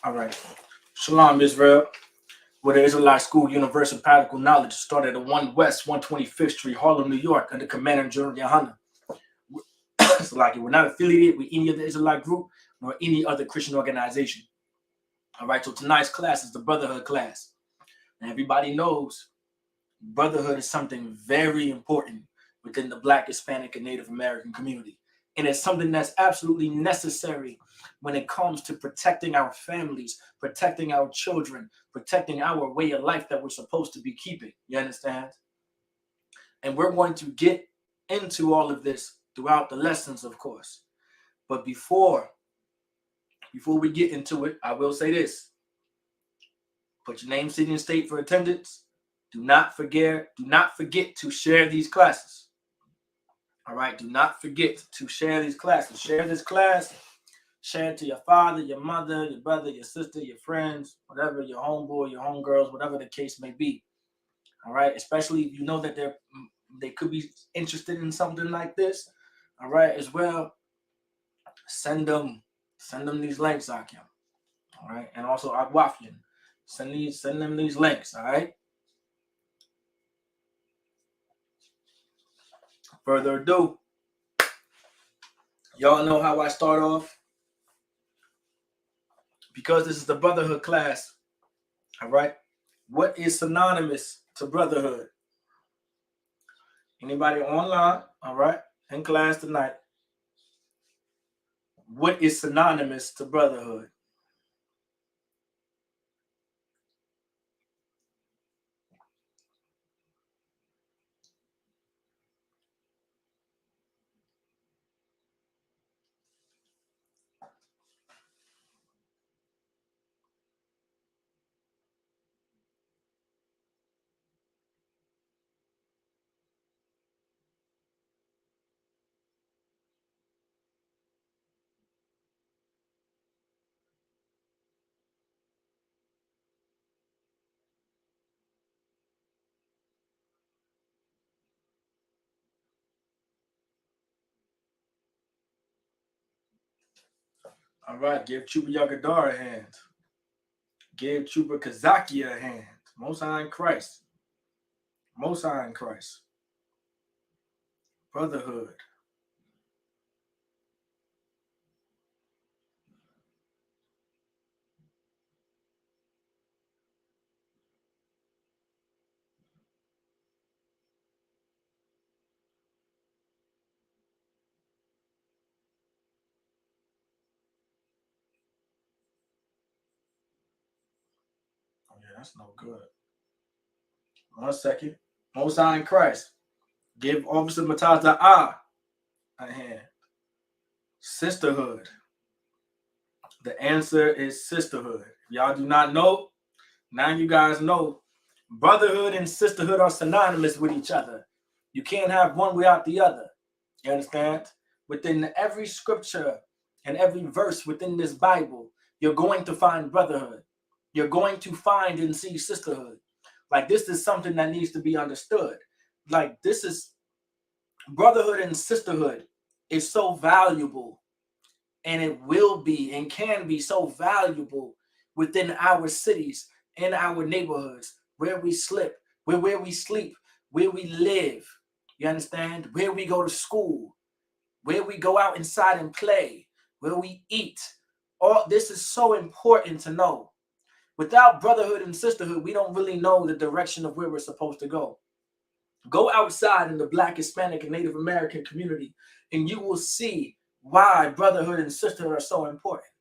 All right. Shalom, Israel. Where the Israelite School Universal Practical Knowledge started at 1 West 125th Street, Harlem, New York, under Commander General Yohana. So like we're not affiliated with any other Israelite group nor any other Christian organization. All right, so tonight's class is the Brotherhood class. And everybody knows brotherhood is something very important within the Black, Hispanic, and Native American community. And it's something that's absolutely necessary when it comes to protecting our families, protecting our children, protecting our way of life that we're supposed to be keeping. You understand? And we're going to get into all of this throughout the lessons, of course. But before we get into it, I will say this. Put your name, city, and state for attendance. Do not forget to share these classes. All right, do not forget to share these classes. Share this class. Share it to your father, your mother, your brother, your sister, your friends, whatever, your homeboy, your homegirls, whatever the case may be. All right, especially if you know that they could be interested in something like this. All right, as well, send them these links, Akim. All right, and also Agwafian. Send them these links. All right. Further ado, y'all know how I start off. Because this is the Brotherhood class, all right? What is synonymous to brotherhood? Anybody online, all right, in class tonight? What is synonymous to brotherhood? All right, give Chuba Yagadar a hand. Give Chuba Kazaki a hand. Most High in Christ. Most High in Christ. Brotherhood. Oh yeah, that's no good. 1 second. Most High in Christ. Give Officer Mataza a hand. Sisterhood. The answer is sisterhood. If y'all do not know, now you guys know. Brotherhood and sisterhood are synonymous with each other. You can't have one without the other. You understand? Within every scripture and every verse within this Bible, you're going to find brotherhood. You're going to find and see sisterhood. Like, this is something that needs to be understood. Like, this is brotherhood and sisterhood is so valuable, and it will be and can be so valuable within our cities, in our neighborhoods, where we sleep, where we sleep, where we live. You understand? Where we go to school, where we go out inside and play, where we eat. All this is so important to know. Without brotherhood and sisterhood, we don't really know the direction of where we're supposed to go. Go outside in the Black, Hispanic, and Native American community, and you will see why brotherhood and sisterhood are so important.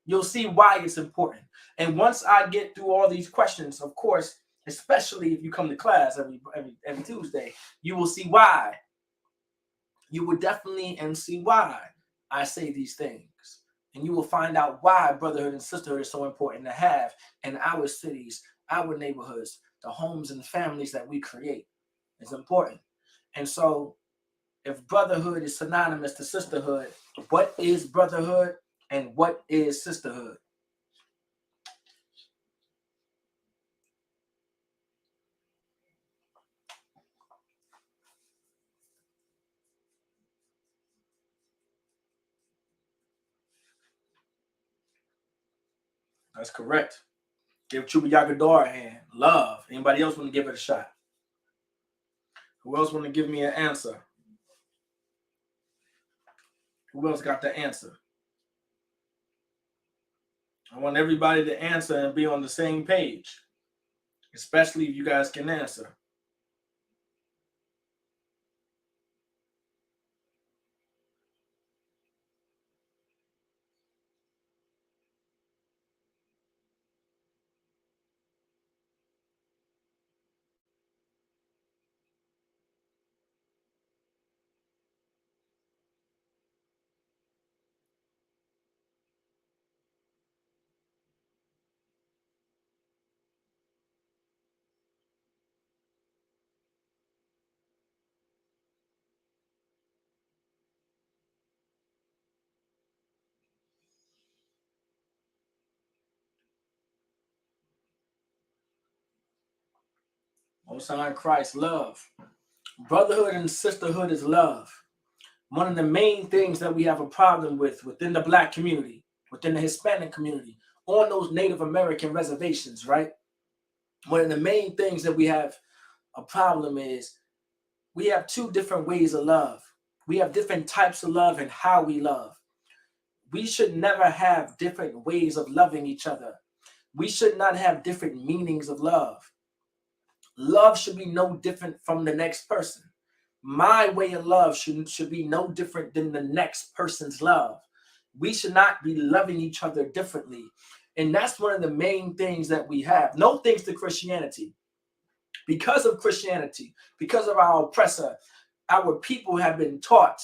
You'll see why it's important. And once I get through all these questions, of course, especially if you come to class every Tuesday, you will see why. You will definitely and see why I say these things. And you will find out why brotherhood and sisterhood is so important to have in our cities, our neighborhoods, the homes and families that we create. It's important. And so if brotherhood is synonymous to sisterhood, what is brotherhood and what is sisterhood? That's correct. Give Chuba Yagador a hand. Love. Anybody else want to give it a shot? Who else want to give me an answer? Who else got the answer? I want everybody to answer and be on the same page, especially if you guys can answer. Most High in Christ, love. Brotherhood and sisterhood is love. One of the main things that we have a problem with within the Black community, within the Hispanic community, on those Native American reservations, right? One of the main things that we have a problem is we have two different ways of love. We have different types of love and how we love. We should never have different ways of loving each other. We should not have different meanings of love. Love should be no different from the next person. My way of love should be no different than the next person's love. We should not be loving each other differently. And that's one of the main things that we have. No thanks to Christianity. Because of Christianity, because of our oppressor, our people have been taught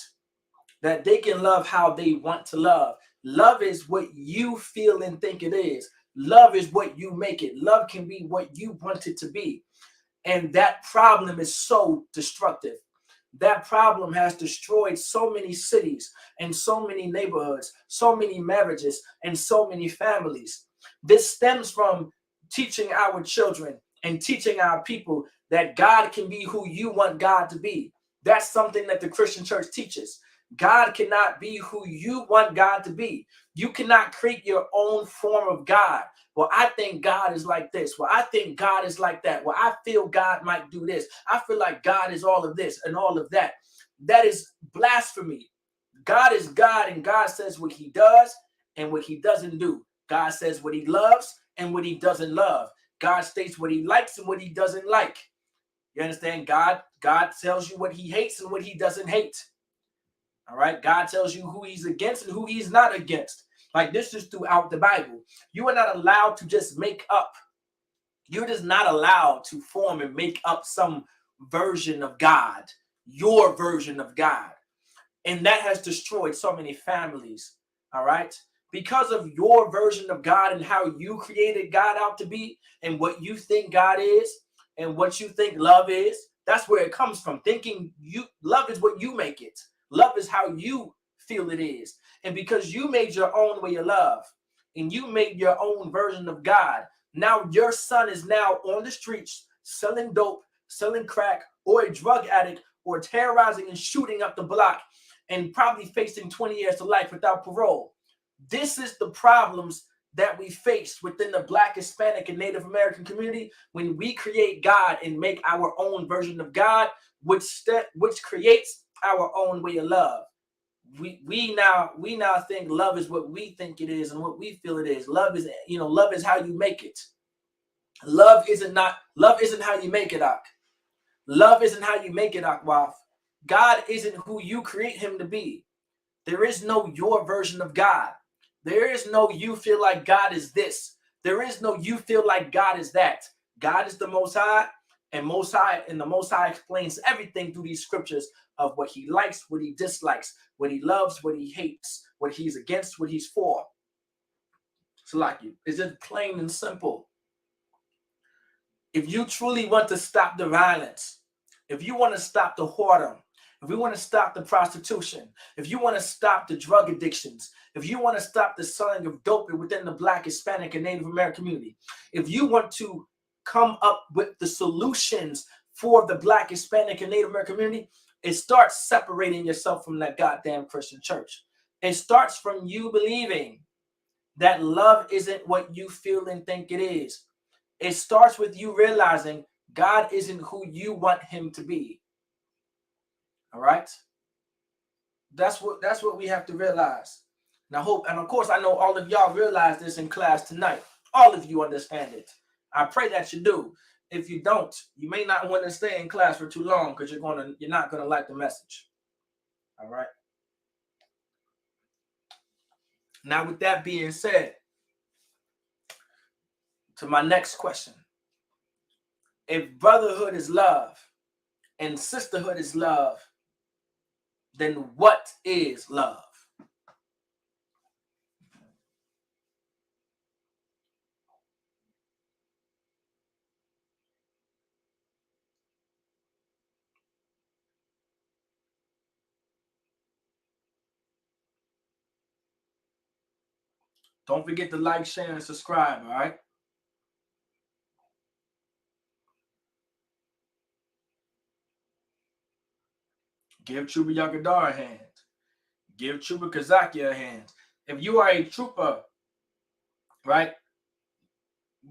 that they can love how they want to love. Love is what you feel and think it is. Love is what you make it. Love can be what you want it to be. And that problem is so destructive. That problem has destroyed so many cities and so many neighborhoods, so many marriages, and so many families. This stems from teaching our children and teaching our people that God can be who you want God to be. That's something that the Christian church teaches. God cannot be who you want God to be. You cannot create your own form of God. Well, I think God is like this. Well, I think God is like that. Well, I feel God might do this. I feel like God is all of this and all of that. That is blasphemy. God is God, and God says what he does and what he doesn't do. God says what he loves and what he doesn't love. God states what he likes and what he doesn't like. You understand? God tells you what he hates and what he doesn't hate. All right? God tells you who he's against and who he's not against. Like, this is throughout the Bible. You are not allowed to just make up. You're just not allowed to form and make up some version of God, your version of God. And that has destroyed so many families. All right? Because of your version of God and how you created God out to be and what you think God is and what you think love is. That's where it comes from. Thinking love is what you make it. Love is how you feel it is. And because you made your own way of love and you made your own version of God, now your son is now on the streets selling dope, selling crack, or a drug addict, or terrorizing and shooting up the block and probably facing 20 years to life without parole. This is the problems that we face within the Black, Hispanic, and Native American community when we create God and make our own version of God, which creates our own way of love. We now think love is what we think it is and what we feel it is. Love is how you make it. Love isn't how you make it, Ak. Love isn't how you make it, Akwaf. God isn't who you create him to be. There is no your version of God. There is no you feel like God is this. There is no you feel like God is that. God is the Most High, and the Most High explains everything through these scriptures of what he likes, what he dislikes, what he loves, what he hates, what he's against, what he's for. So like you, it's just plain and simple. If you truly want to stop the violence, if you want to stop the whoredom, if we want to stop the prostitution, if you want to stop the drug addictions, if you want to stop the selling of dope within the Black, Hispanic, and Native American community, if you want to come up with the solutions for the Black, Hispanic, and Native American community, it starts separating yourself from that goddamn Christian church. It starts from you believing that love isn't what you feel and think it is. It starts with you realizing God isn't who you want him to be. All right? That's what we have to realize. And I hope, and of course, I know all of y'all realize this in class tonight. All of you understand it. I pray that you do. If you don't, you may not want to stay in class for too long because you're not gonna like the message. All right. Now, with that being said, to my next question. If brotherhood is love and sisterhood is love, then what is love? Don't forget to like, share, and subscribe, all right? Give Chuba Yagadar a hand. Give Chuba Kazaki a hand. If you are a trooper, right,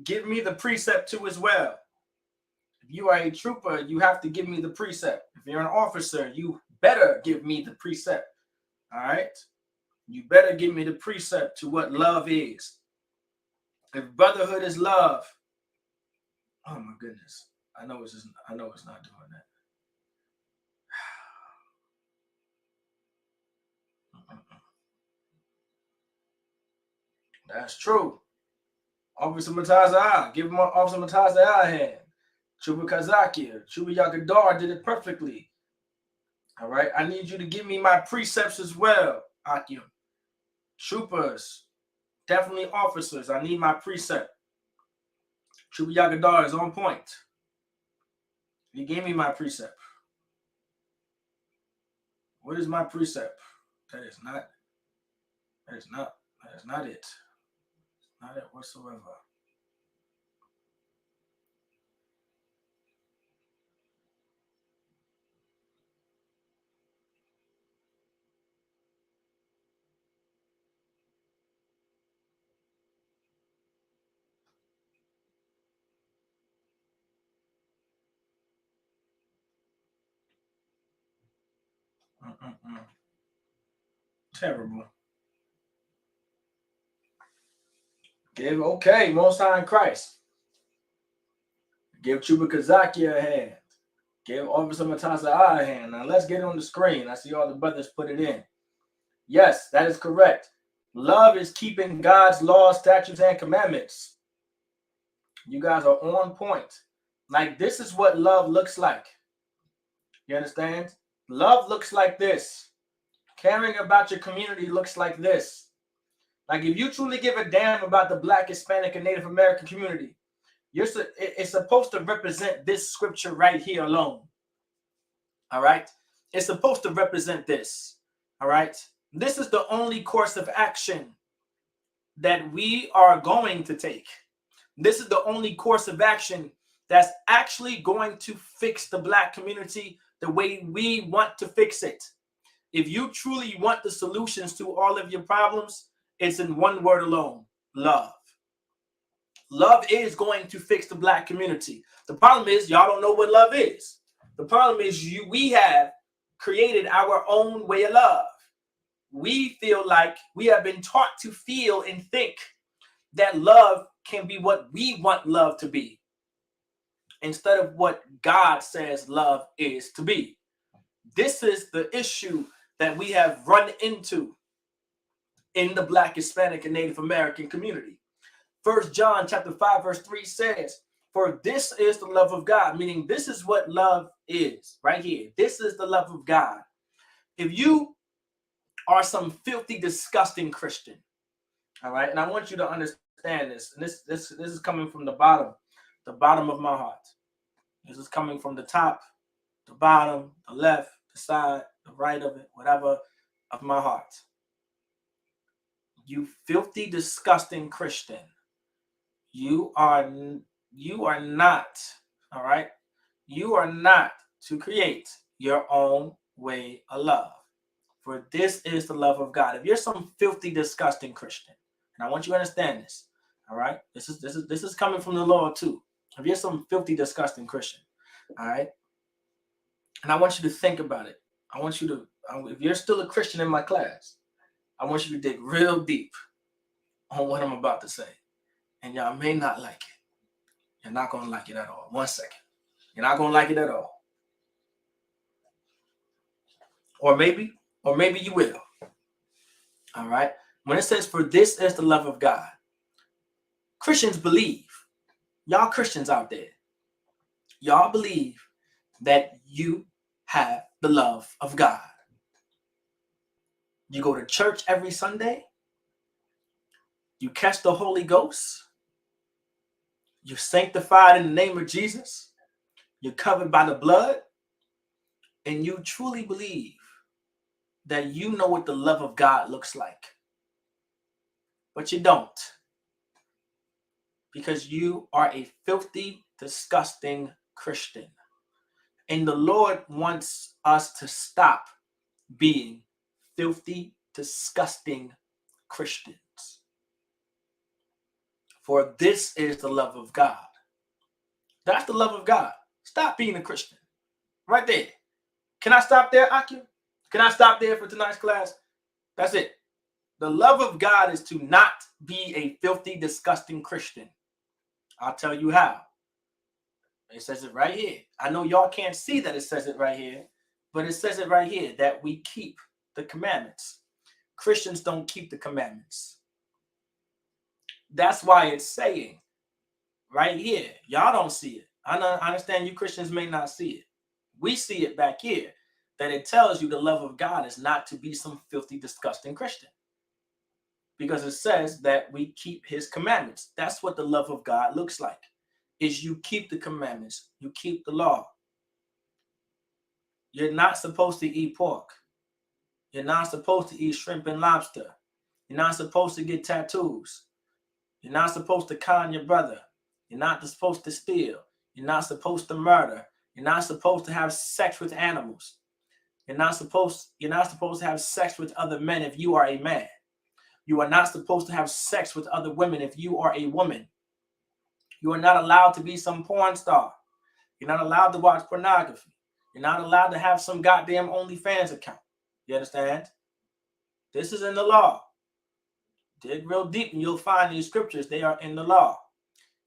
give me the precept too as well. If you are a trooper, you have to give me the precept. If you're an officer, you better give me the precept, all right? You better give me the precept to what love is. If brotherhood is love, oh my goodness, I know it's not doing that. That's true. Officer Mataza, give him Officer Mataza a hand. Chuba Kazaki, Chuba Yagadar did it perfectly. All right, I need you to give me my precepts as well, Akim. Troopers, definitely officers, I need my precept. Chuba Yagadar is on point. He gave me my precept. What is my precept? That is not it. Not it whatsoever. Terrible. Okay, Most High in Christ. Give Chuba Kazaki a hand. Give Officer Matasa a hand. Now let's get it on the screen. I see all the brothers put it in. Yes, that is correct. Love is keeping God's laws, statutes, and commandments. You guys are on point. Like, this is what love looks like. You understand? Love looks like this. Caring about your community looks like this. Like, if you truly give a damn about the Black, Hispanic, and Native American community, it's supposed to represent this scripture right here alone. All right? It's supposed to represent this. All right? This is the only course of action that we are going to take. This is the only course of action that's actually going to fix the Black community the way we want to fix it. If you truly want the solutions to all of your problems, it's in one word alone: love. Love is going to fix the Black community. The problem is y'all don't know what love is. The problem is we have created our own way of love. We feel like we have been taught to feel and think that love can be what we want love to be, instead of what God says love is to be. This is the issue that we have run into in the Black, Hispanic, and Native American community. 1 John chapter 5, verse 3 says, "For this is the love of God," meaning this is what love is right here. This is the love of God. If you are some filthy, disgusting Christian, all right, and I want you to understand this, and this is coming from the bottom of my heart. This is coming from the top, the bottom, the left, the side, the right of it, whatever, of my heart. You filthy, disgusting Christian. You are not, all right? You are not to create your own way of love. For this is the love of God. If you're some filthy, disgusting Christian, And I want you to understand this. All right? This is coming from the Lord too. If you're some filthy, disgusting Christian, all right? And I want you to think about it. I want you to, if you're still a Christian in my class, I want you to dig real deep on what I'm about to say. And y'all may not like it. You're not going to like it at all. 1 second. You're not going to like it at all. Or maybe you will. All right? When it says, for this is the love of God, Christians believe, y'all Christians out there, y'all believe that you have the love of God. You go to church every Sunday. You catch the Holy Ghost. You're sanctified in the name of Jesus. You're covered by the blood. And you truly believe that you know what the love of God looks like. But you don't. Because you are a filthy, disgusting Christian. And the Lord wants us to stop being filthy, disgusting Christians. For this is the love of God. That's the love of God. Stop being a Christian. Right there. Can I stop there, Aki? Can I stop there for tonight's class? That's it. The love of God is to not be a filthy, disgusting Christian. I'll tell you how. It says it right here. I know y'all can't see that it says it right here, but it says it right here that we keep the commandments. Christians don't keep the commandments. That's why it's saying right here. Y'all don't see it. I understand you Christians may not see it. We see it back here, that it tells you the love of God is not to be some filthy, disgusting Christian. Because it says that we keep his commandments. That's what the love of God looks like. Is you keep the commandments. You keep the law. You're not supposed to eat pork. You're not supposed to eat shrimp and lobster. You're not supposed to get tattoos. You're not supposed to con your brother. You're not supposed to steal. You're not supposed to murder. You're not supposed to have sex with animals. You're not supposed to have sex with other men if you are a man. You are not supposed to have sex with other women if you are a woman. You are not allowed to be some porn star. You're not allowed to watch pornography. You're not allowed to have some goddamn OnlyFans account. You understand? This is in the law. Dig real deep and you'll find these scriptures. They are in the law.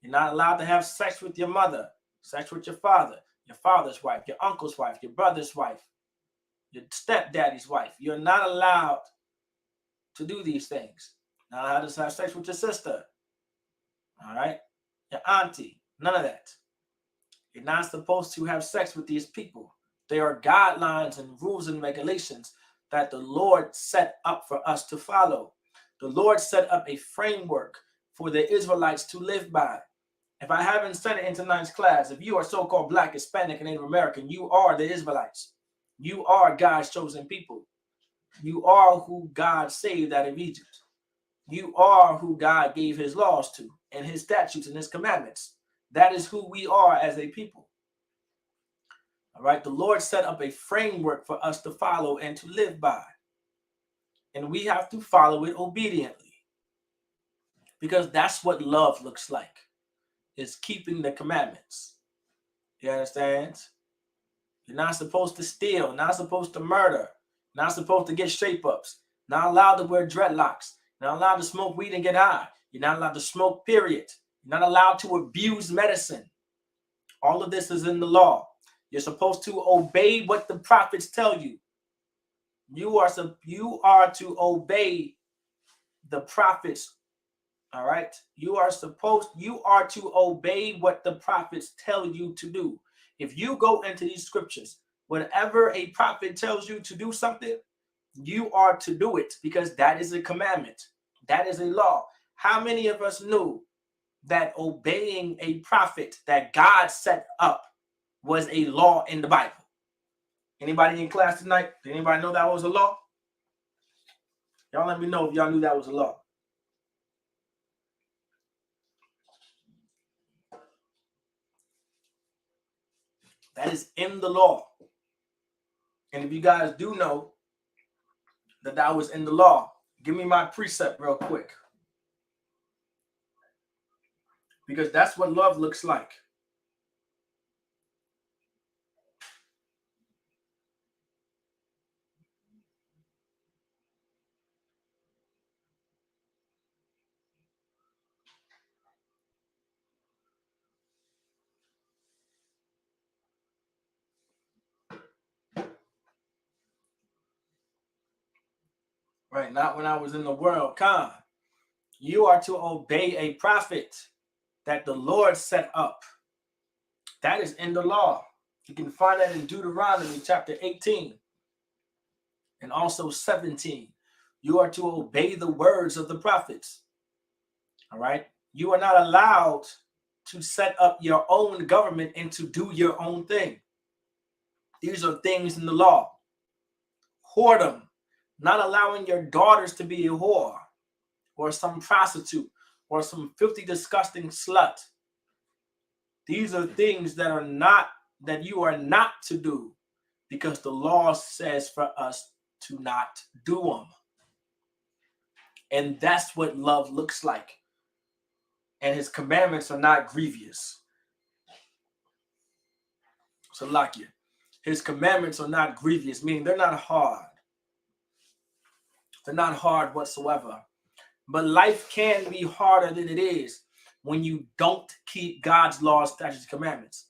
You're not allowed to have sex with your mother, sex with your father's wife, your uncle's wife, your brother's wife, your stepdaddy's wife. You're not allowed to do these things. Not allowed to have sex with your sister. All right? Your auntie. None of that. You're not supposed to have sex with these people. There are guidelines and rules and regulations that the Lord set up for us to follow. The Lord set up a framework for the Israelites to live by. If I haven't said it in tonight's class, if you are so-called Black, Hispanic, and Native American, you are the Israelites. You are God's chosen people. You are who God saved out of Egypt. You are who God gave his laws to and his statutes and his commandments. That is who we are as a people. All right. The Lord set up a framework for us to follow and to live by. And we have to follow it obediently. Because that's what love looks like. Is keeping the commandments. You understand? You're not supposed to steal, not supposed to murder, not supposed to get shape-ups, not allowed to wear dreadlocks, not allowed to smoke weed and get high. You're not allowed to smoke, period. You're not allowed to abuse medicine. All of this is in the law. You're supposed to obey what the prophets tell you. You are to obey the prophets. All right. You are to obey what the prophets tell you to do. If you go into these scriptures, whenever a prophet tells you to do something, you are to do it because that is a commandment. That is a law. How many of us knew that obeying a prophet that God set up was a law in the Bible? Anybody in class tonight? Did anybody know that was a law? Y'all let me know if y'all knew that was a law. That is in the law. And if you guys do know that was in the law, give me my precept real quick. Because that's what love looks like. Right? Not when I was in the world. Come. You are to obey a prophet that the Lord set up. That is in the law. You can find that in Deuteronomy chapter 18 and also 17. You are to obey the words of the prophets. All right? You are not allowed to set up your own government and to do your own thing. These are things in the law. Whoredom, not allowing your daughters to be a whore or some prostitute or some filthy, disgusting slut. These are things that you are not to do because the law says for us to not do them. And that's what love looks like. And his commandments are not grievous. So like you. His commandments are not grievous, meaning they're not hard. They're not hard whatsoever. But life can be harder than it is when you don't keep God's laws, statutes, and commandments.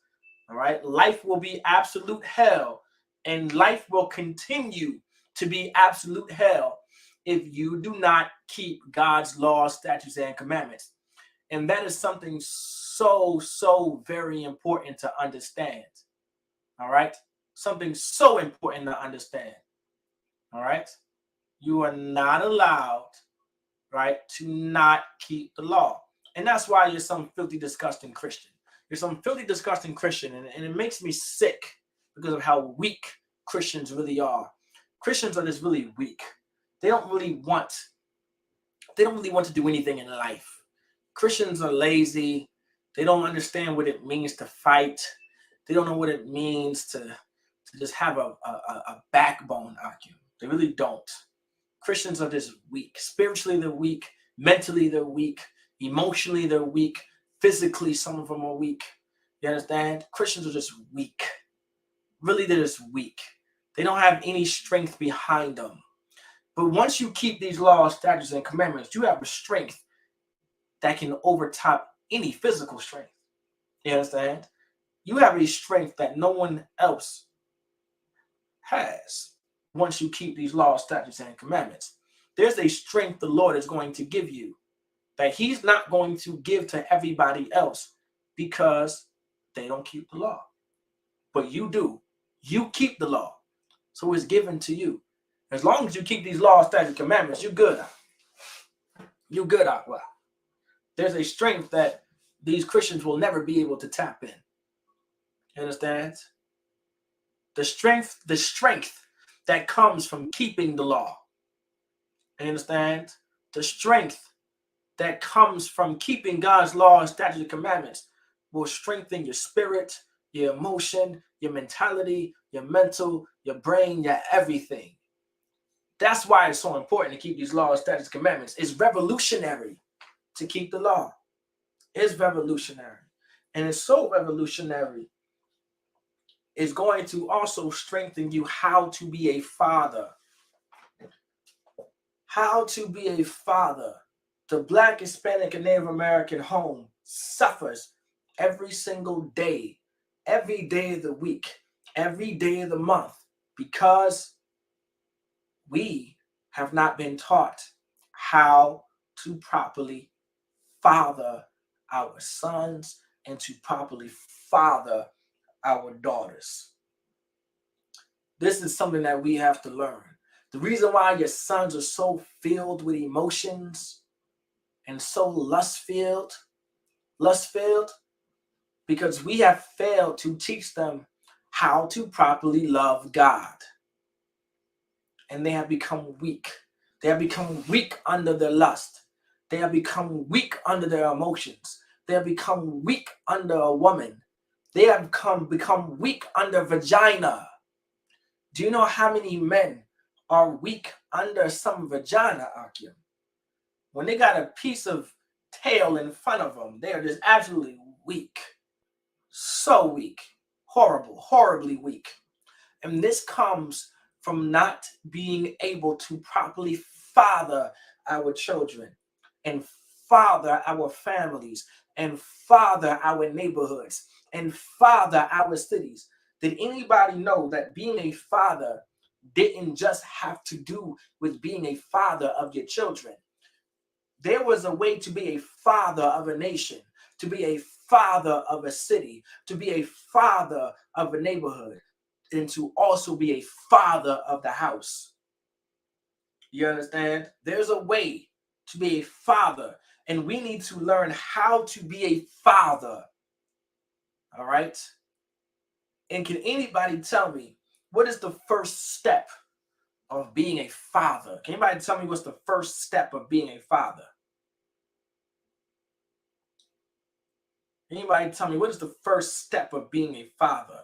All right? Life will be absolute hell, and life will continue to be absolute hell if you do not keep God's laws, statutes, and commandments. And that is something so very important to understand. All right? Something so important to understand. All right? You are not allowed, right, to not keep the law. And that's why you're some filthy, disgusting Christian. You're some filthy, disgusting Christian, and it makes me sick because of how weak Christians really are. Christians are just really weak. They don't really want to do anything in life. Christians are lazy. They don't understand what it means to fight. They don't know what it means to just have a backbone, argument. They really don't. Christians are just weak. Spiritually, they're weak. Mentally, they're weak. Emotionally, they're weak. Physically, some of them are weak. You understand? Christians are just weak. Really, they're just weak. They don't have any strength behind them. But once you keep these laws, statutes, and commandments, you have a strength that can overtop any physical strength. You understand? You have a strength that no one else has once you keep these laws, statutes, and commandments. There's a strength the Lord is going to give you that he's not going to give to everybody else because they don't keep the law. But you do. You keep the law. So it's given to you. As long as you keep these laws, statutes, and commandments, you're good. You're good out. Well, there's a strength that these Christians will never be able to tap in. You understand? The strength that comes from keeping the law. You understand? The strength that comes from keeping God's laws, statutes, and commandments will strengthen your spirit, your emotion, your mentality, your mental, your brain, your everything. That's why it's so important to keep these laws, statutes, and commandments. It's revolutionary to keep the law. It's revolutionary. And it's so revolutionary, it's going to also strengthen you how to be a father. How to be a father. The Black, Hispanic, and Native American home suffers every single day, every day of the week, every day of the month, because we have not been taught how to properly father our sons and to properly father our daughters. This is something that we have to learn. The reason why your sons are so filled with emotions and so lust-filled, because we have failed to teach them how to properly love God. And they have become weak. They have become weak under their lust. They have become weak under their emotions. They have become weak under a woman. They have become weak under vagina. Do you know how many men are weak under some vagina, Akim? When they got a piece of tail in front of them. They are just absolutely weak. So weak. Horrible, horribly weak. And this comes from not being able to properly father our children and father our families and father our neighborhoods and father our cities. Did anybody know that being a father didn't just have to do with being a father of your children? There was a way to be a father of a nation, to be a father of a city, to be a father of a neighborhood, and to also be a father of the house. You understand? There's a way to be a father, and we need to learn how to be a father. All right? And can anybody tell me what is the first step of being a father? Can anybody tell me what's the first step of being a father? Anybody tell me what is the first step of being a father?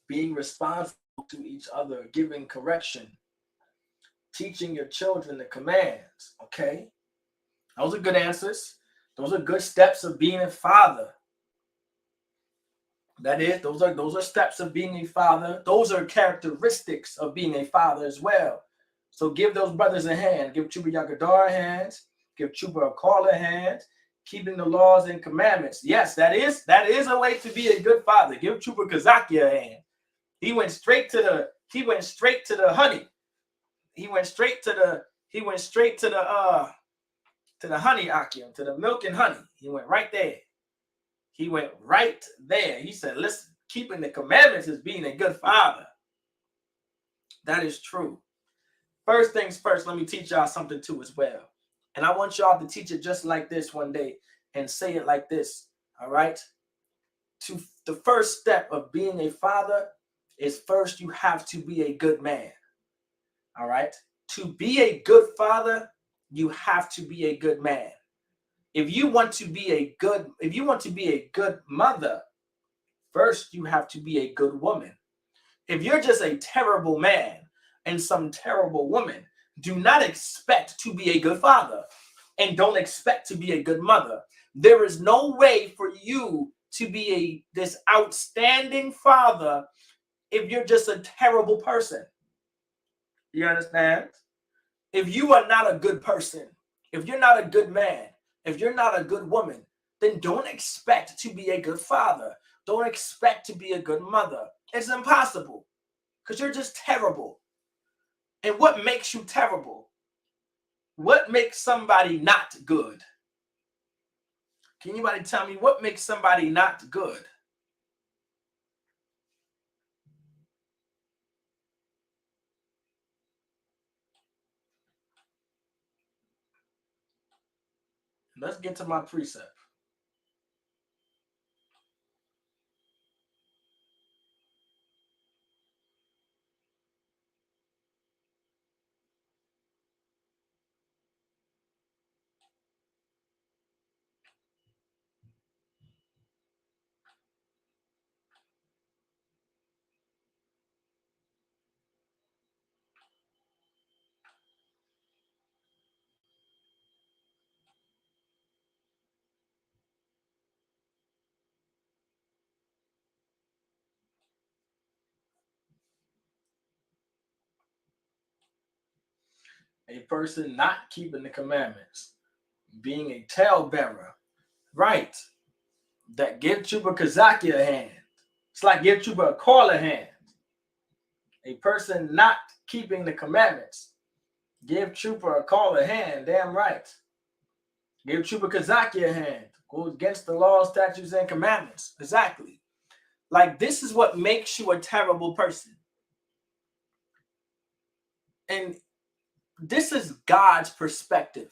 Being responsible to each other, giving correction, teaching your children the commands. Okay, those are good answers. Those are good steps of being a father. That is, those are steps of being a father. Those are characteristics of being a father as well. So give those brothers a hand. Give Chuba Yakadar a hand. Give Chuba a call a hand. Keeping the laws and commandments. Yes, that is a way to be a good father. Give Chuba Kazaki a hand. He went straight to the honey. He went straight to the honey Akim, to the milk and honey. He went right there. He went right there. He said, listen, keeping the commandments is being a good father. That is true. First things first, let me teach y'all something too as well. And I want y'all to teach it just like this one day and say it like this. All right. To the first step of being a father is first you have to be a good man. All right. To be a good father, you have to be a good man. If you want to be a good mother, first you have to be a good woman. If you're just a terrible man and some terrible woman, do not expect to be a good father and don't expect to be a good mother. There is no way for you to be this outstanding father if you're just a terrible person. You understand? If you are not a good person, if you're not a good man, if you're not a good woman, then don't expect to be a good father. Don't expect to be a good mother. It's impossible because you're just terrible. And what makes you terrible? What makes somebody not good? Can anybody tell me what makes somebody not good? Let's get to my precept. A person not keeping the commandments, being a talebearer, right? That give Chuba Kazaki a hand. It's like give Chuba a call a hand. A person not keeping the commandments, give Chuba a call a hand. Damn right. Give Chuba Kazaki a hand. Goes against the laws, statutes, and commandments. Exactly. Like this is what makes you a terrible person. And this is God's perspective.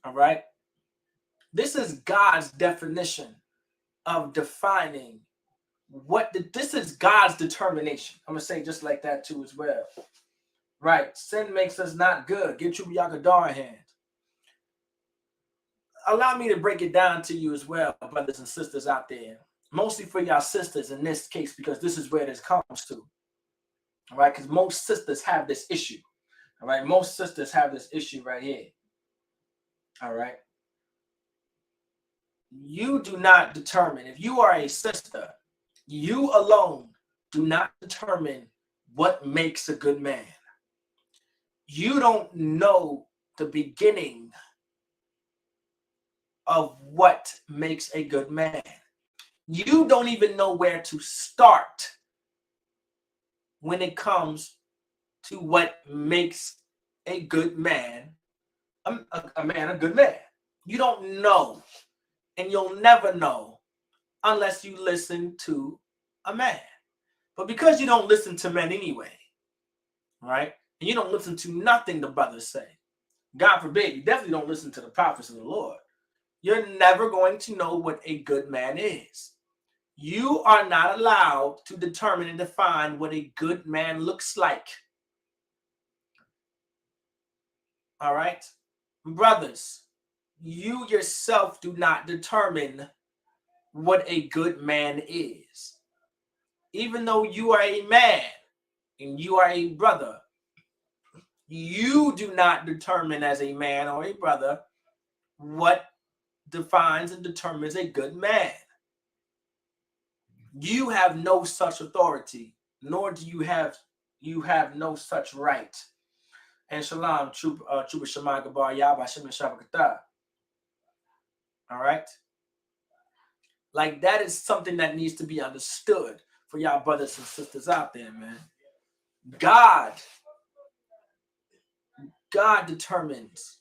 All right. This is God's definition of defining this is God's determination. I'm gonna say just like that too as well. Right? Sin makes us not good. Get you Yakadar in hand. Allow me to break it down to you as well, brothers and sisters out there. Mostly for y'all sisters in this case, because this is where this comes to. All right, because most sisters have this issue. All right, most sisters have this issue right here. All right. You do not determine, if you are a sister, you alone do not determine what makes a good man. You don't know the beginning of what makes a good man. You don't even know where to start when it comes to what makes a good man, a good man. You don't know, and you'll never know unless you listen to a man. But because you don't listen to men anyway, right? And you don't listen to nothing the brothers say. God forbid, you definitely don't listen to the prophets of the Lord. You're never going to know what a good man is. You are not allowed to determine and define what a good man looks like. All right? Brothers, you yourself do not determine what a good man is. Even though you are a man and you are a brother, you do not determine as a man or a brother what defines and determines a good man. You have no such authority, nor do you have no such right. And shalom, Chuba Shema Gabar Yaba Shem Shabakata. All right? Like, that is something that needs to be understood for y'all brothers and sisters out there, man. God determines,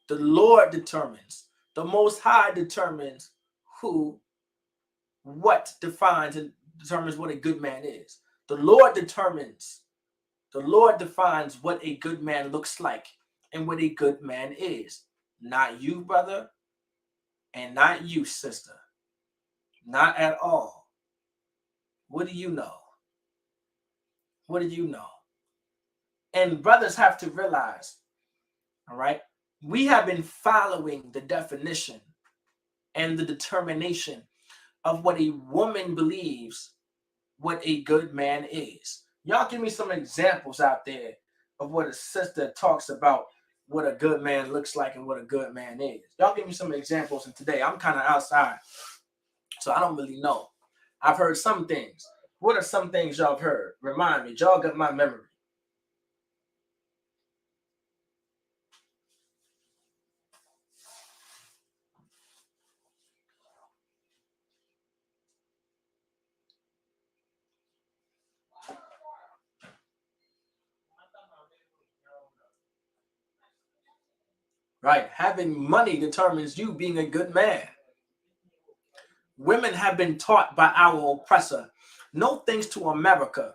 the Lord determines, the Most High determines what defines and determines what a good man is. The Lord defines what a good man looks like and what a good man is. Not you, brother, and not you, sister. Not at all. What do you know? What do you know? And brothers have to realize, all right, we have been following the definition and the determination of what a woman believes what a good man is. Y'all give me some examples out there of what a sister talks about what a good man looks like and what a good man is. Y'all give me some examples. And today I'm kind of outside, so I don't really know. I've heard some things. What are some things y'all have heard? Remind me. Jog up my memory. Right. Having money determines you being a good man. Women have been taught by our oppressor. No thanks to America.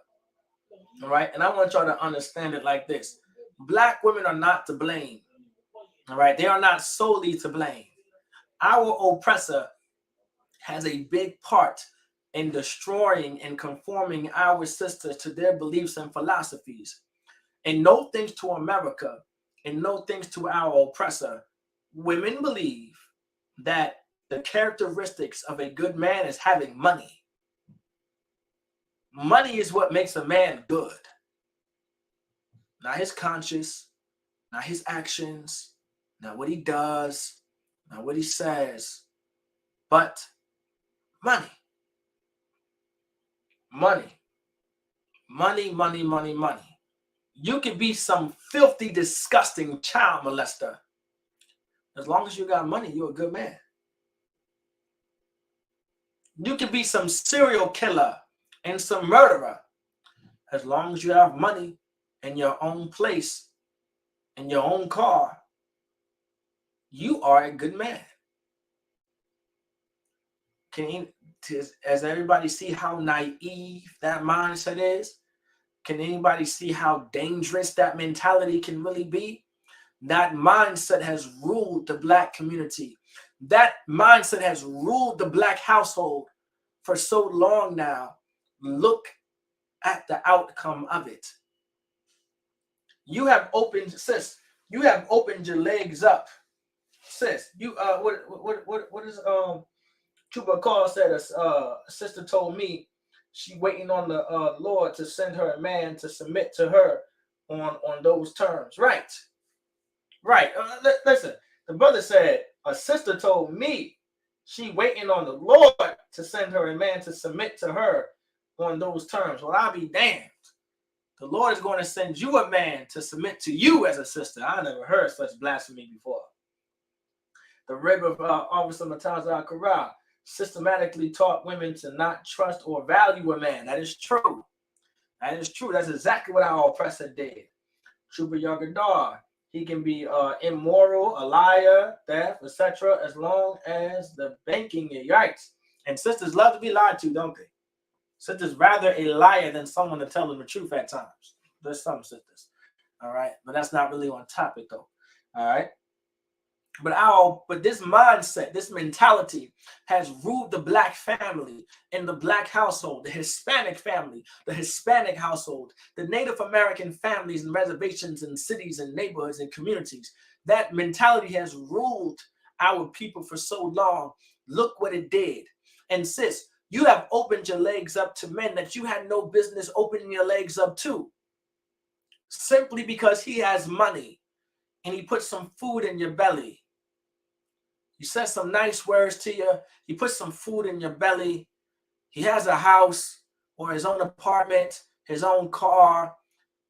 All right. And I want y'all to understand it like this. Black women are not to blame. All right. They are not solely to blame. Our oppressor has a big part in destroying and conforming our sisters to their beliefs and philosophies. And no thanks to America, and no thanks to our oppressor, women believe that the characteristics of a good man is having money. Money is what makes a man good. Not his conscience, not his actions, not what he does, not what he says, but money. Money. Money, money, money, money. You can be some filthy, disgusting child molester. As long as you got money, you're a good man. You can be some serial killer and some murderer. As long as you have money in your own place, in your own car, you are a good man. As everybody see how naive that mindset is? Can anybody see how dangerous that mentality can really be? That mindset has ruled the Black community. That mindset has ruled the black household for so long now. Look at the outcome of it. You have opened, sis, you have opened your legs up. Sis, you what is Chuba Call said a sister told me she waiting on the Lord to send her a man to submit to her on those terms. Right. Listen, the brother said a sister told me she waiting on the Lord to send her a man to submit to her on those terms. Well, I'll be damned. The Lord is going to send you a man to submit to you as a sister. I never heard such blasphemy before. The rib of Officer Mataza Kara systematically taught women to not trust or value a man. That is true. That is true. That's exactly what our oppressor did. Trooper Yagadar. He can be immoral, a liar, theft, etc., as long as the banking is yikes. And sisters love to be lied to, don't they? Sisters rather a liar than someone to tell them the truth at times. There's some sisters. All right. But that's not really on topic, though. All right. But this mindset, this mentality has ruled the black family and the black household, the Hispanic family, the Hispanic household, the Native American families and reservations and cities and neighborhoods and communities. That mentality has ruled our people for so long. Look what it did. And sis, you have opened your legs up to men that you had no business opening your legs up to. Simply because he has money and he puts some food in your belly. He says some nice words to you. He puts some food in your belly. He has a house or his own apartment, his own car.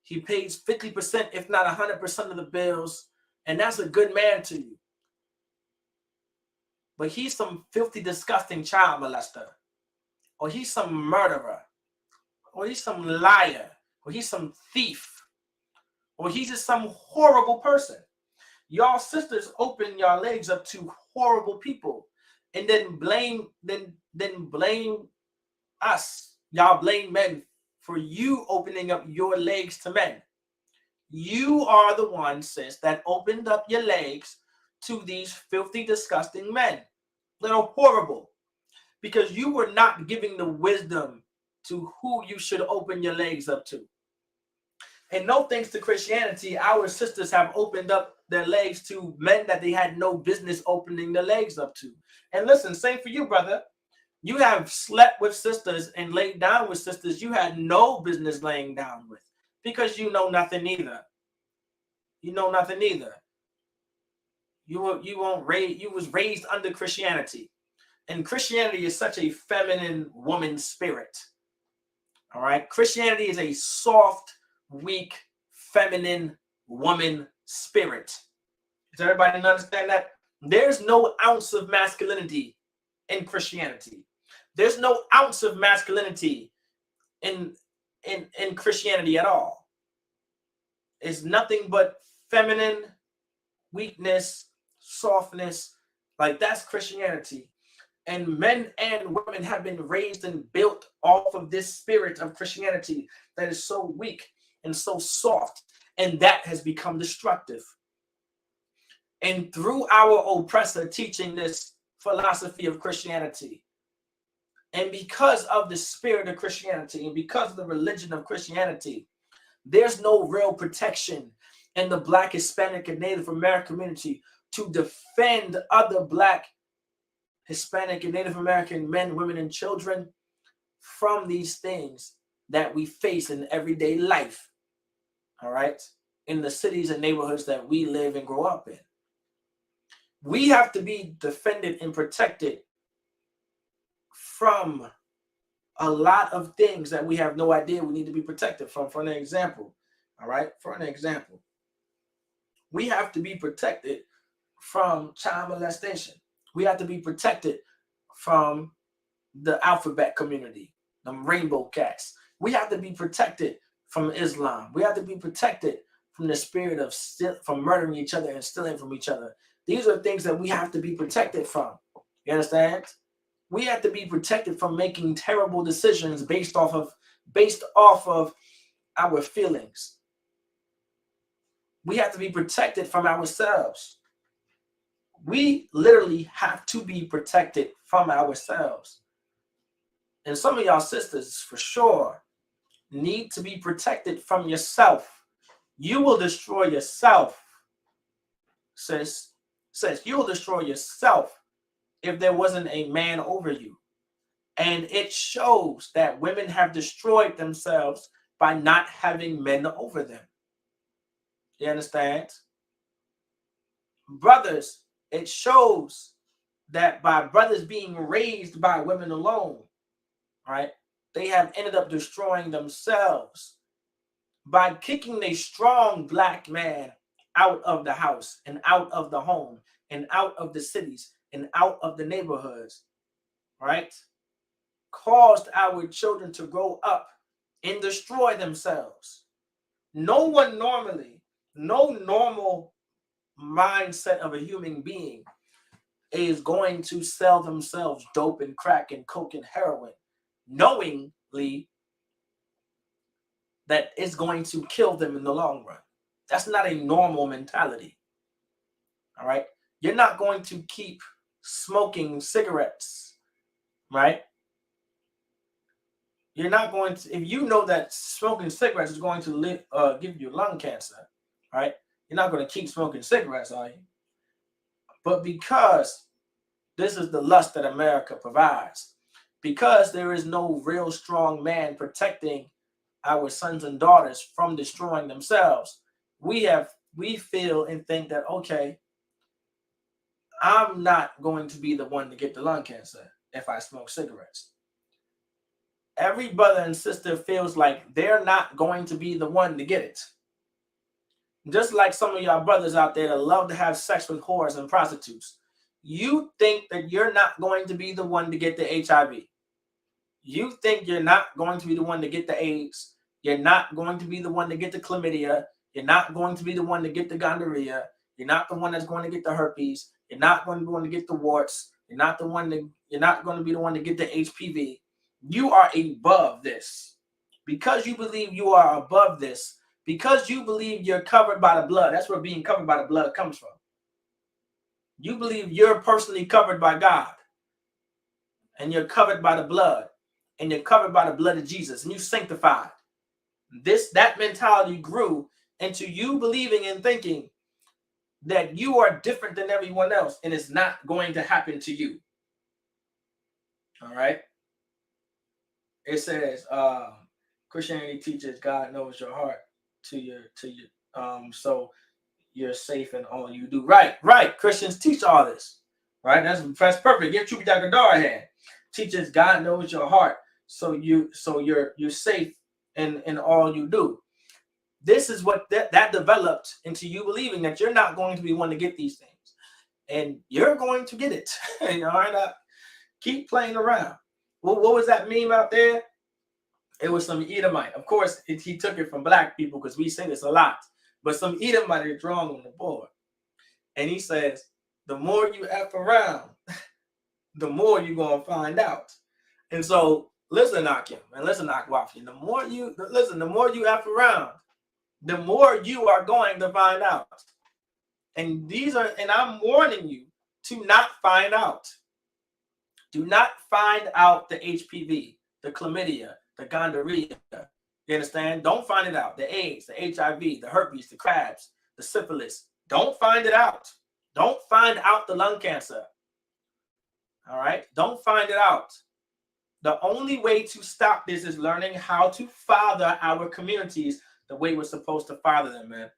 He pays 50%, if not 100% of the bills. And that's a good man to you. But he's some filthy, disgusting child molester. Or he's some murderer. Or he's some liar. Or he's some thief. Or he's just some horrible person. Y'all sisters open your legs up to horrible people and then blame us. Y'all blame men for you opening up your legs to men. You are the one, sis, that opened up your legs to these filthy, disgusting men that are horrible because you were not giving the wisdom to who you should open your legs up to. And no thanks to Christianity, our sisters have opened up their legs to men that they had no business opening their legs up to. And listen, same for you, brother. You have slept with sisters and laid down with sisters you had no business laying down with because you know nothing either. You know nothing either. You was raised under Christianity. And Christianity is such a feminine woman spirit. All right. Christianity is a soft, weak, feminine woman spirit. Does everybody understand that? There's no ounce of masculinity in Christianity. There's no ounce of masculinity in Christianity at all. It's nothing but feminine weakness, softness. Like that's Christianity. And men and women have been raised and built off of this spirit of Christianity that is so weak and so soft, and that has become destructive. And through our oppressor teaching this philosophy of Christianity, and because of the spirit of Christianity, and because of the religion of Christianity, there's no real protection in the Black, Hispanic, and Native American community to defend other Black, Hispanic, and Native American men, women, and children from these things that we face in everyday life, all right, in the cities and neighborhoods that we live and grow up in. We have to be defended and protected from a lot of things that we have no idea we need to be protected from. For an example, all right, for an example, we have to be protected from child molestation. We have to be protected from the alphabet community, the rainbow cats. We have to be protected from Islam. We have to be protected from the spirit of from murdering each other and stealing from each other. These are things that we have to be protected from. You understand? We have to be protected from making terrible decisions based off of our feelings. We have to be protected from ourselves. We literally have to be protected from ourselves. And some of y'all sisters, for sure, need to be protected from yourself. You will destroy yourself, sis. Sis, you will destroy yourself if there wasn't a man over you. And it shows that women have destroyed themselves by not having men over them. You understand? Brothers, it shows that by brothers being raised by women alone, right, they have ended up destroying themselves by kicking a strong black man out of the house and out of the home and out of the cities and out of the neighborhoods, right? Caused our children to grow up and destroy themselves. No normal mindset of a human being is going to sell themselves dope and crack and coke and heroin, knowingly that it's going to kill them in the long run. That's not a normal mentality. All right. You're not going to keep smoking cigarettes, right? You're not going to, if you know that smoking cigarettes is going to give you lung cancer, right? You're not going to keep smoking cigarettes, are you? But because this is the lust that America provides, because there is no real strong man protecting our sons and daughters from destroying themselves, we feel and think that, okay, I'm not going to be the one to get the lung cancer if I smoke cigarettes. Every brother and sister feels like they're not going to be the one to get it. Just like some of y'all brothers out there that love to have sex with whores and prostitutes. You think that you're not going to be the one to get the HIV. You think you're not going to be the one to get the AIDS. You're not going to be the one to get the chlamydia. You're not going to be the one to get the gonorrhea. You're not the one that's going to get the herpes. You're not going to be the one to get the warts. You're not going to be the one to get the HPV. You are above this. Because you believe you are above this, because you believe you're covered by the blood. That's where being covered by the blood comes from. You believe you're personally covered by God. And you're covered by the blood. And you're covered by the blood of Jesus. And you sanctified. That mentality grew into you believing and thinking that you are different than everyone else. And it's not going to happen to you. All right. It says, Christianity teaches God knows your heart so you're safe in all you do. Right. Christians teach all this. Right? That's perfect. Give Chupi Dakadar a hand. Teaches God knows your heart. So you're safe in all you do. This is what that developed into you believing that you're not going to be one to get these things. And you're going to get it. All right. Keep playing around. Well, what was that meme out there? It was some Edomite. Of course, he took it from black people because we say this a lot. But some Edomite is drawn on the board. And he says, the more you F around, the more you're going to find out. And so, listen, Akim, and listen, Akwafi, the more you F around, the more you are going to find out. And I'm warning you to not find out. Do not find out the HPV, the chlamydia, the gonorrhea. You understand? Don't find it out. The AIDS, the HIV, the herpes, the crabs, the syphilis. Don't find it out. Don't find out the lung cancer. All right? Don't find it out. The only way to stop this is learning how to father our communities the way we're supposed to father them, man.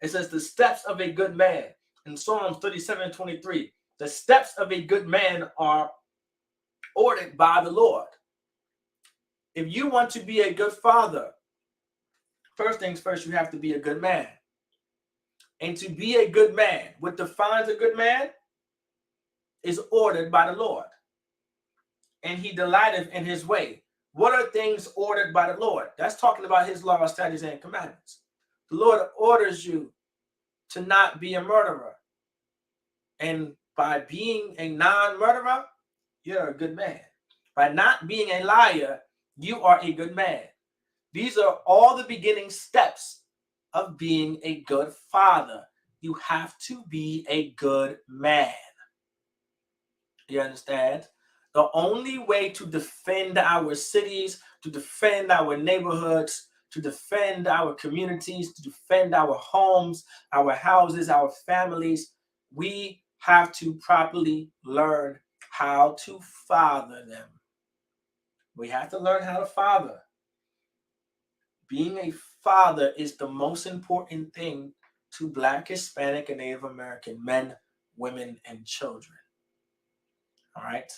It says the steps of a good man in Psalms 37:23. The steps of a good man are ordered by the Lord. If you want to be a good father, first things first, you have to be a good man. And to be a good man, what defines a good man is ordered by the Lord. And he delighteth in his way. What are things ordered by the Lord? That's talking about his laws, statutes, and commandments. The Lord orders you to not be a murderer. And by being a non-murderer, you're a good man. By not being a liar, you are a good man. These are all the beginning steps of being a good father. you have to be a good man. You understand? The only way to defend our cities, to defend our neighborhoods, to defend our communities, to defend our homes, our houses, our families, we have to properly learn how to father them. We have to learn how to father. Being a father is the most important thing to Black, Hispanic, and Native American men, women, and children. All right?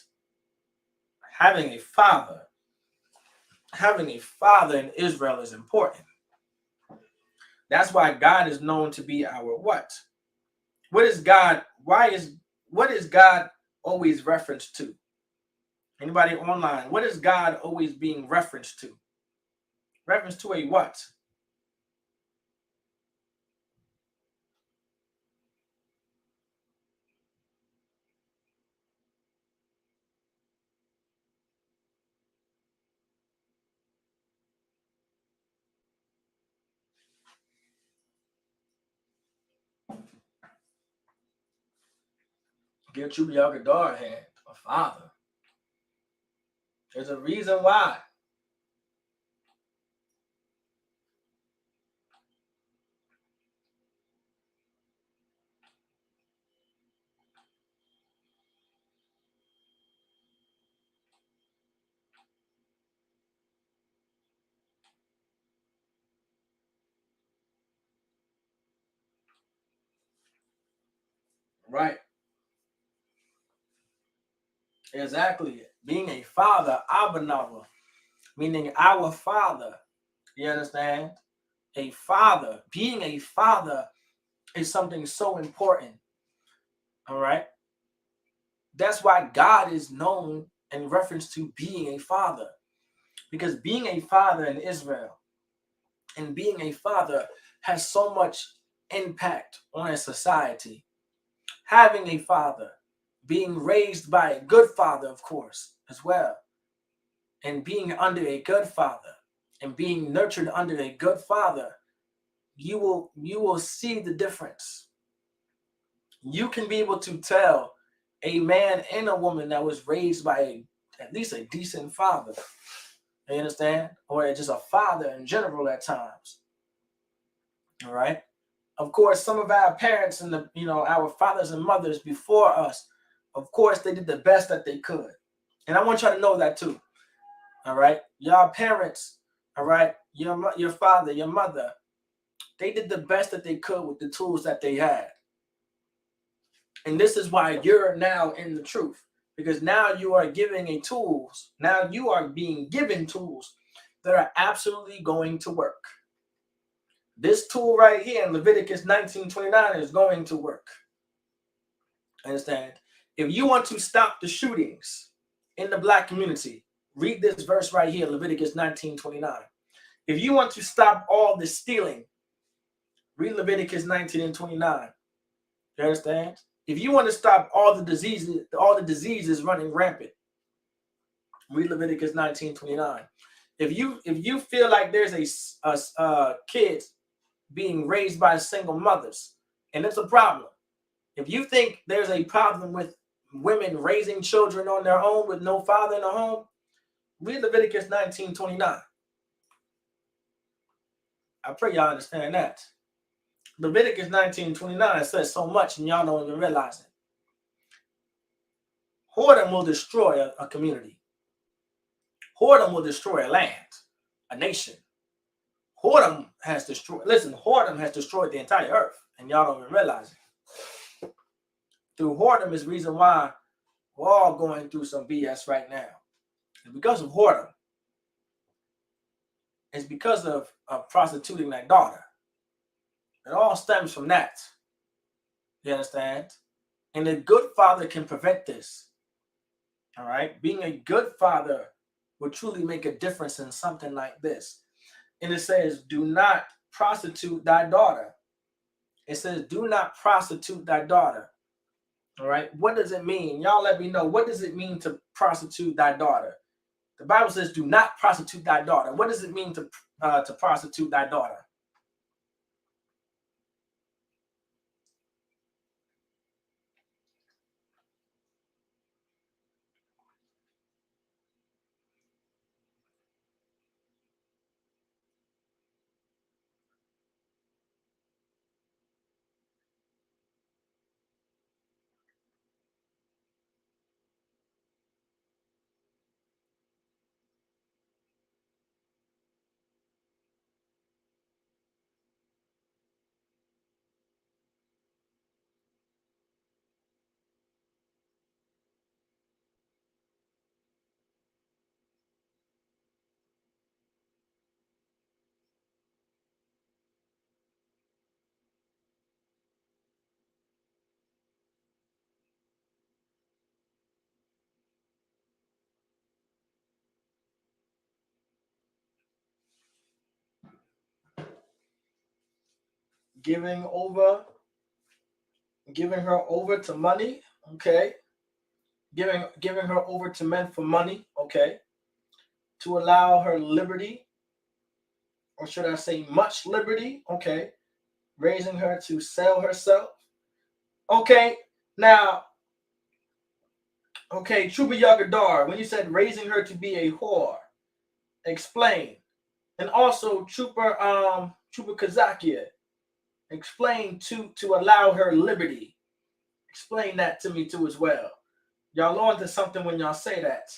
Having a father in Israel is important. That's why God is known to be our what? What is God always referenced to? Anybody online? What is God always being referenced to? Reference to a what? Get you Yagadar had a father. There's a reason why. Right. Exactly. Being a father, Abanava, meaning our father. You understand? A father. Being a father is something so important. All right. That's why God is known in reference to being a father. Because being a father in Israel and being a father has so much impact on a society. Having a father, being raised by a good father, of course, as well, and being under a good father and being nurtured under a good father, you will see the difference. You can be able to tell a man and a woman that was raised by at least a decent father. You understand? Or just a father in general at times. All right. Of course, some of our parents and our fathers and mothers before us, of course, they did the best that they could. And I want y'all to know that too. All right. Y'all parents, all right, your father, your mother, they did the best that they could with the tools that they had. And this is why you're now in the truth. Because now you are giving tools. Now you are being given tools that are absolutely going to work. This tool right here in Leviticus 19:29 is going to work. Understand? If you want to stop the shootings in the Black community, read this verse right here, Leviticus 19:29. If you want to stop all the stealing, read Leviticus 19:29. You understand? If you want to stop all the diseases running rampant, read Leviticus 19:29. If you feel like there's a kids being raised by single mothers, and it's a problem. If you think there's a problem with women raising children on their own with no father in the home, read Leviticus 19:29. I pray y'all understand that. Leviticus 19:29 says so much and y'all don't even realize it. Whoredom will destroy a community. Whoredom will destroy a land, a nation. Whoredom has destroyed the entire earth, and y'all don't even realize it. Through whoredom is the reason why we're all going through some BS right now. It's because of whoredom. It's because of prostituting that daughter. It all stems from that. You understand? And a good father can prevent this. All right? Being a good father will truly make a difference in something like this. And it says, do not prostitute thy daughter. It says, do not prostitute thy daughter. All right? What does it mean? Y'all let me know. What does it mean to prostitute thy daughter? The Bible says, do not prostitute thy daughter. What does it mean to prostitute thy daughter? giving her over to money, okay? Giving her over to men for money, okay? To allow her liberty, or should I say much liberty, okay? Raising her to sell herself. Okay, now, okay, Trooper Yagadar, when you said raising her to be a whore, explain. And also Trooper Kazakia, explain to allow her liberty. Explain that to me too as well. Y'all on to something when y'all say that.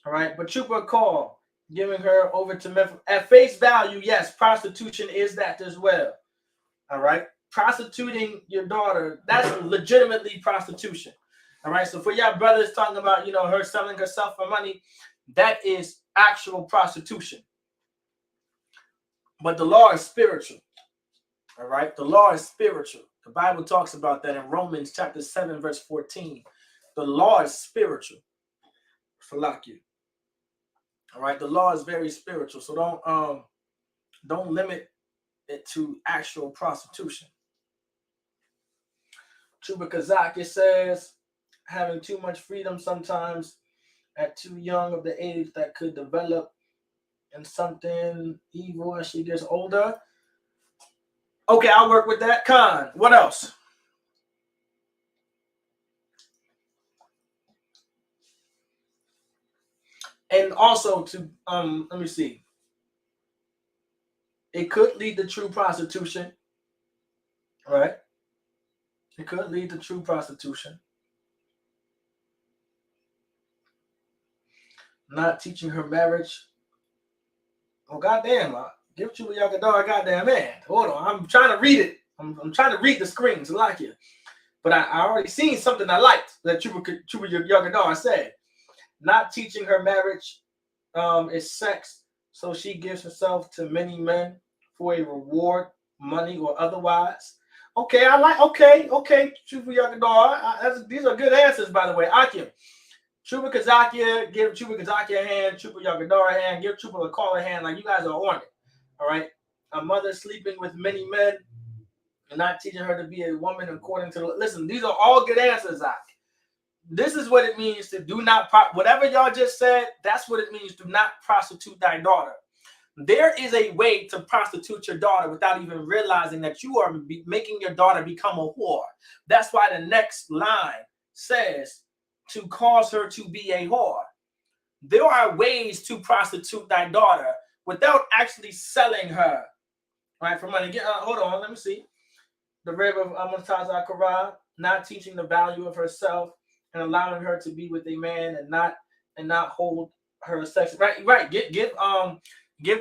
All right, but Trooper Call, giving her over to Memphis. At face value, yes, prostitution is that as well. All right, prostituting your daughter, that's legitimately prostitution. All right, so for y'all brothers talking about, her selling herself for money, that is actual prostitution. But the law is spiritual. All right, the law is spiritual. The Bible talks about that in Romans chapter 7, verse 14. The law is spiritual. Falakia. All right, the law is very spiritual. So don't limit it to actual prostitution. Chuba Kazak, it says, having too much freedom sometimes at too young of the age that could develop in something evil as she gets older. Okay, I'll work with that. Khan, what else? And also to let me see. It could lead to true prostitution. Right? It could lead to true prostitution. Not teaching her marriage. Oh goddamn! Give you a goddamn man. Hold on, I'm trying to read it. I'm trying to read the screens. I like it, but I already seen something I liked that Chuba Yagadar said. Not teaching her marriage is sex, so she gives herself to many men for a reward, money or otherwise. Okay, I like. Okay, Chuba Yagadar. These are good answers, by the way. Akim. Chuba Kazakia, give Chuba Kazakia a hand, Chuba Yagadar a hand, give Chuba Lakal a hand, like you guys are on it. All right. A mother sleeping with many men and not teaching her to be a woman according to listen, these are all good answers, Zach. This is what it means to do not whatever y'all just said, that's what it means. Do not prostitute thy daughter. There is a way to prostitute your daughter without even realizing that you are making your daughter become a whore. That's why the next line says, to cause her to be a whore. There are ways to prostitute thy daughter without actually selling her, right, for money. Hold on, let me see. The rib of Amataza Kara, not teaching the value of herself and allowing her to be with a man and not hold her sex. Right. Give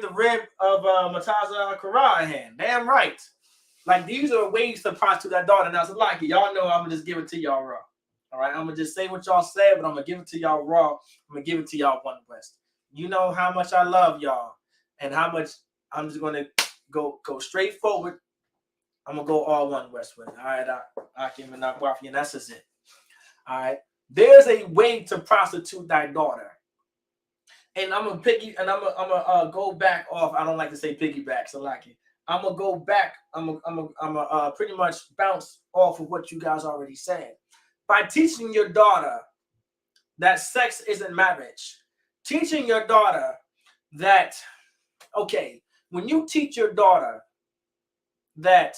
the rib of Mataza Kara a hand. Damn right. Like these are ways to prostitute that daughter. Now, so like y'all know, I'm gonna just give it to y'all raw. All right, I'm gonna just say what y'all said, but I'm gonna give it to y'all raw. I'm gonna give it to y'all One West. You know how much I love y'all, and how much I'm just gonna go straight forward. I'm gonna go all One West with it. All right, I came in that waffy, and that's just it. All right, there's a way to prostitute thy daughter, and I'm gonna go back off. I don't like to say piggyback, so like it. I'm gonna go back. I'm gonna pretty much bounce off of what you guys already said. By teaching your daughter that sex isn't marriage, teaching your daughter that, okay, when you teach your daughter that,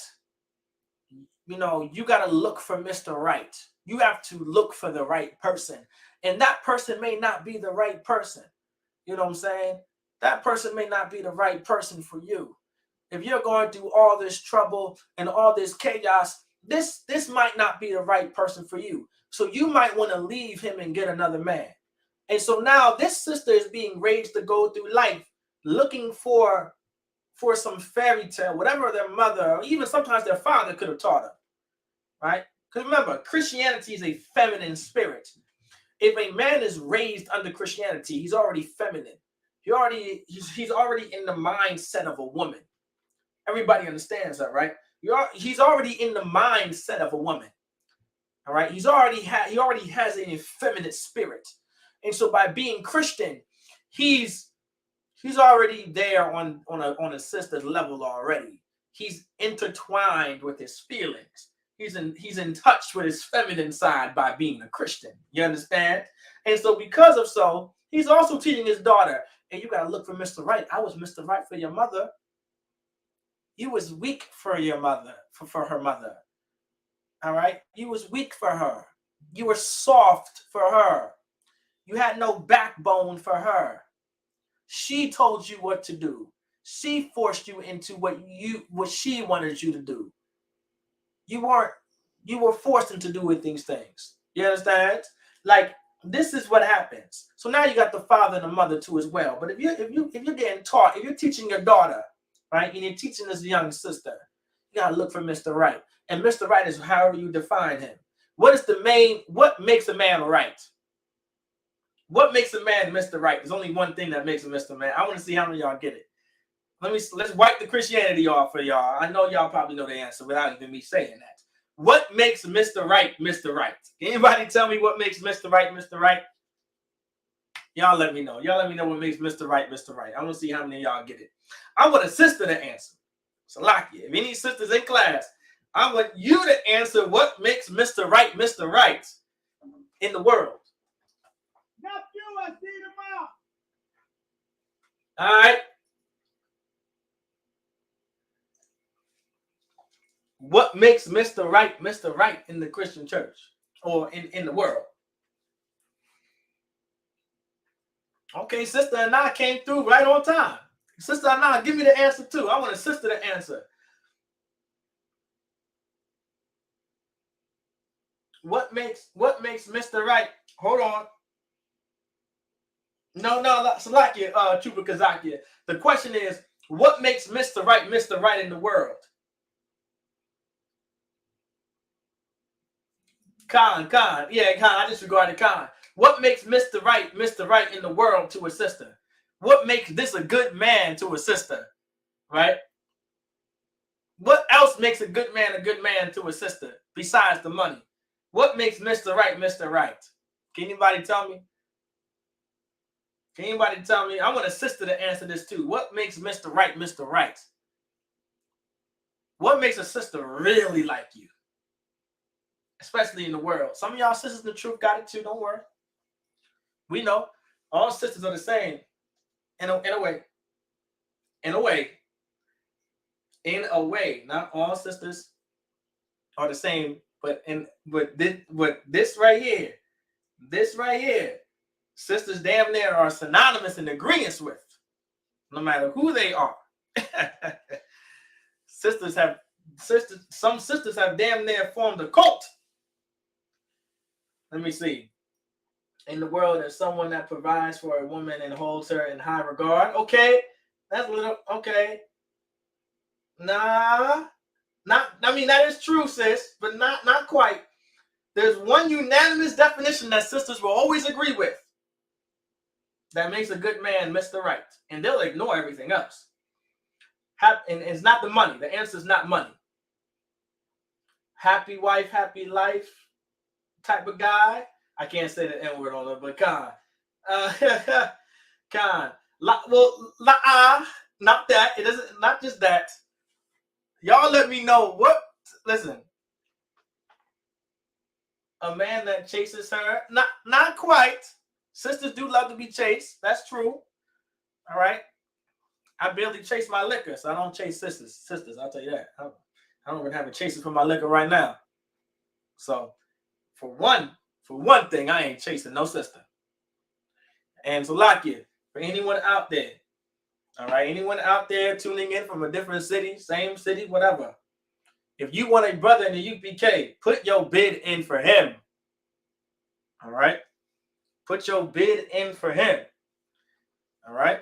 you got to look for Mr. Right, you have to look for the right person, and that person may not be the right person. You know what I'm saying? That person may not be the right person for you. If you're going through all this trouble and all this chaos, this might not be the right person for you. So you might want to leave him and get another man. And so now this sister is being raised to go through life looking for some fairy tale, whatever their mother or even sometimes their father could have taught them, right? Because remember, Christianity is a feminine spirit. If a man is raised under Christianity, he's already feminine. He's already in the mindset of a woman. Everybody understands that, right? He's already in the mindset of a woman. All right, he already has an effeminate spirit, and so by being Christian, he's already there on a sister's level already. he's intertwined with his feelings. He's in touch with his feminine side by being a Christian. You understand? And so because of so, he's also teaching his daughter, and you got to look for Mr. Right. I was Mr. Right for your mother. You was weak for your mother, for her mother. All right? You was weak for her. You were soft for her. You had no backbone for her. She told you what to do. She forced you into what she wanted you to do. You were forced into doing these things. You understand? Like, this is what happens. So now you got the father and the mother too as well. But if you're getting taught, if you're teaching your daughter, right, and you're teaching this young sister, you gotta look for Mr. Right. And Mr. Right is however you define him. What makes a man right? What makes a man Mr. Right? There's only one thing that makes a Mr. Man. I want to see how many of y'all get it. Let's wipe the Christianity off for y'all. I know y'all probably know the answer without even me saying that. What makes Mr. Right Mr. Right? Can anybody tell me what makes Mr. Right Mr. Right? Y'all let me know. Y'all let me know what makes Mr. Right Mr. Right. I want to see how many of y'all get it. I want a sister to answer. Salakia. If any sisters in class, I want you to answer what makes Mr. Right Mr. Right in the world. Not you, I see them out. All right. What makes Mr. Right in the Christian church or in the world? Okay, Sister Anna came through right on time. Sister Anna, give me the answer too. I want a sister to answer. What makes Mr. Right? Hold on. No, Salakia, Chuba Kazakia. The question is, what makes Mr. Right in the world? Khan. Yeah, Khan, I disregarded Khan. What makes Mr. Right in the world to a sister? What makes this a good man to a sister? Right? What else makes a good man to a sister besides the money? What makes Mr. Right? Can anybody tell me? I want a sister to answer this too. What makes Mr. Right? What makes a sister really like you? Especially in the world. Some of y'all sisters in the truth got it too. Don't worry. We know all sisters are the same in a way. In a way, not all sisters are the same, but this right here, sisters damn near are synonymous in agreement with, no matter who they are. Some sisters have damn near formed a cult. Let me see. In the world, there's someone that provides for a woman and holds her in high regard. Okay, that's a little okay. Nah, that is true, sis, but not quite. There's one unanimous definition that sisters will always agree with that makes a good man Mr. Right, and they'll ignore everything else. And it's not the money. The answer is not money. Happy wife, happy life type of guy. I can't say the N-word on it, but Khan. Khan. Not that. It doesn't. Not just that. Y'all let me know what. Listen. A man that chases her. Not quite. Sisters do love to be chased. That's true. All right. I barely chase my liquor, so I don't chase sisters. I'll tell you that. I don't even have a chaser for my liquor right now. So, for one thing, I ain't chasing no sister. And so, Lakia, for anyone out there, all right, anyone out there tuning in from a different city, same city, whatever, if you want a brother in the UPK, put your bid in for him. All right? Put your bid in for him. All right?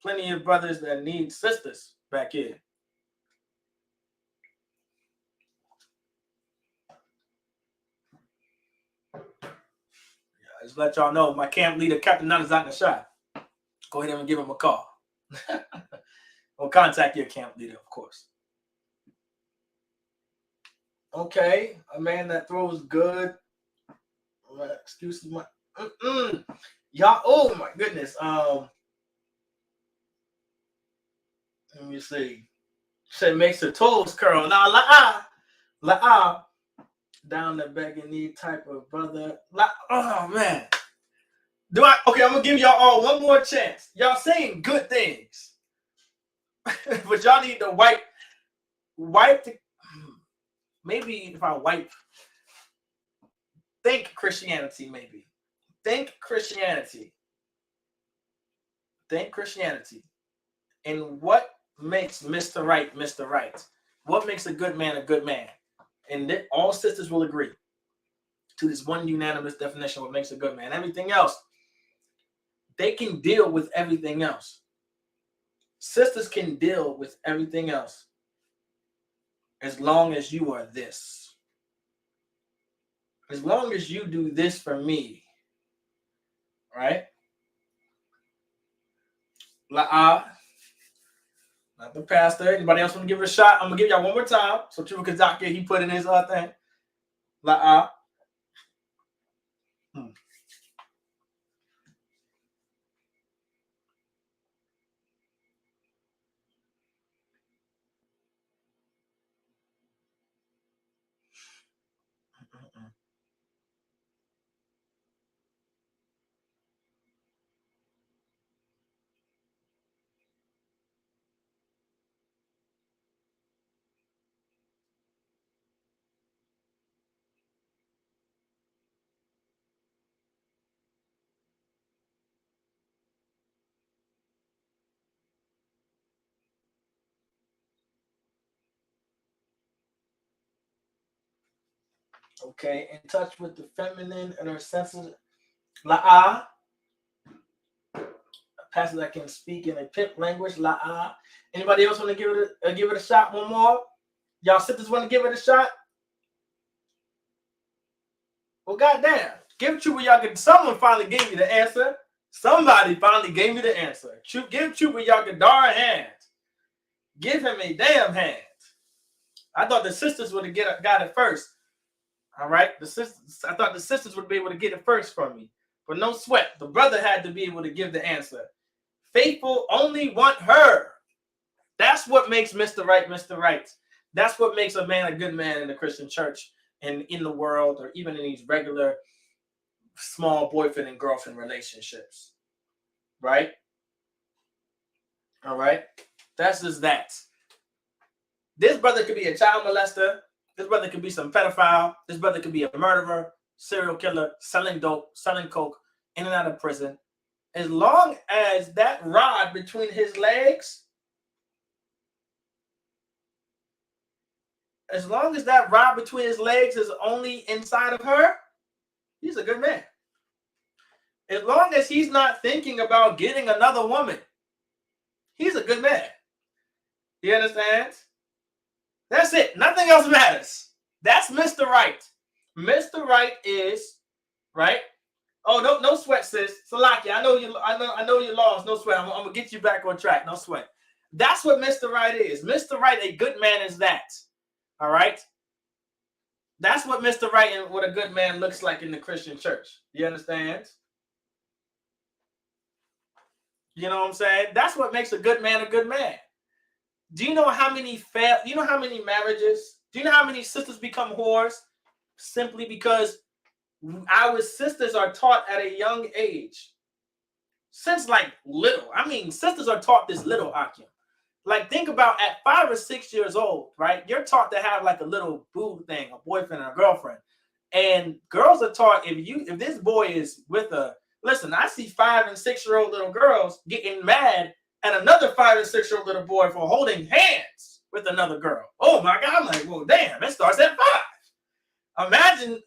Plenty of brothers that need sisters back here. Just let y'all know, my camp leader, Captain Nanazak Nashai. Go ahead and give him a call. Or contact your camp leader, of course. Okay, a man that throws good. Excuse me. Y'all, oh my goodness. Let me see. Shit makes her toes curl. Now, la down the begging knee type of brother. Oh man. Okay, I'm gonna give y'all all one more chance. Y'all saying good things. But y'all need to wipe the, maybe if I wipe, think Christianity, maybe. Think Christianity. And what makes Mr. Right, Mr. Right? What makes a good man a good man? And all sisters will agree to this one unanimous definition of what makes a good man. Everything else, they can deal with everything else. Sisters can deal with everything else as long as you are this. As long as you do this for me, right? Not the pastor. Anybody else want to give it a shot? I'm gonna give y'all one more time. So True Kazaki, he put in his thing. Okay, in touch with the feminine and her senses. A pastor that can speak in a pimp language. Anybody else want to give it a shot? One more. Y'all sisters want to give it a shot? Well, goddamn, give Trooper y'all can. Someone finally gave you the answer. Somebody finally gave me the answer. Give Trooper y'all a hand. Give him a damn hand. I thought the sisters would have got it first. All right, I thought the sisters would be able to get it first from me, but no sweat. The brother had to be able to give the answer. Faithful only want her. That's what makes Mr. Right, Mr. Right. That's what makes a man a good man in the Christian church and in the world, or even in these regular small boyfriend and girlfriend relationships. Right? All right? That's just that. This brother could be a child molester. This brother could be some pedophile. This brother could be a murderer, serial killer, selling dope, selling coke, in and out of prison. As long as that rod between his legs, is only inside of her, he's a good man. As long as he's not thinking about getting another woman, he's a good man. You understand? That's it. Nothing else matters. That's Mr. Right. Mr. Right is right. Oh, no sweat, sis. Salaki, I know you lost. No sweat. I'm gonna get you back on track. No sweat. That's what Mr. Right is. Mr. Right, a good man is that. All right. That's what Mr. Right and what a good man looks like in the Christian church. You understand? You know what I'm saying? That's what makes a good man a good man. Do you know how many marriages? Do you know how many sisters become whores simply because our sisters are taught at a young age? Since like little. I mean, sisters are taught this little, Akim. Like, think about at 5 or 6 years old, right? You're taught to have like a little boo thing, a boyfriend or a girlfriend. And girls are taught if this boy is with listen, I see 5 and 6 year old little girls getting mad at another 5 and 6 year old little boy for holding hands with another girl. Oh my God. I'm like, well, damn, it starts at 5. Imagine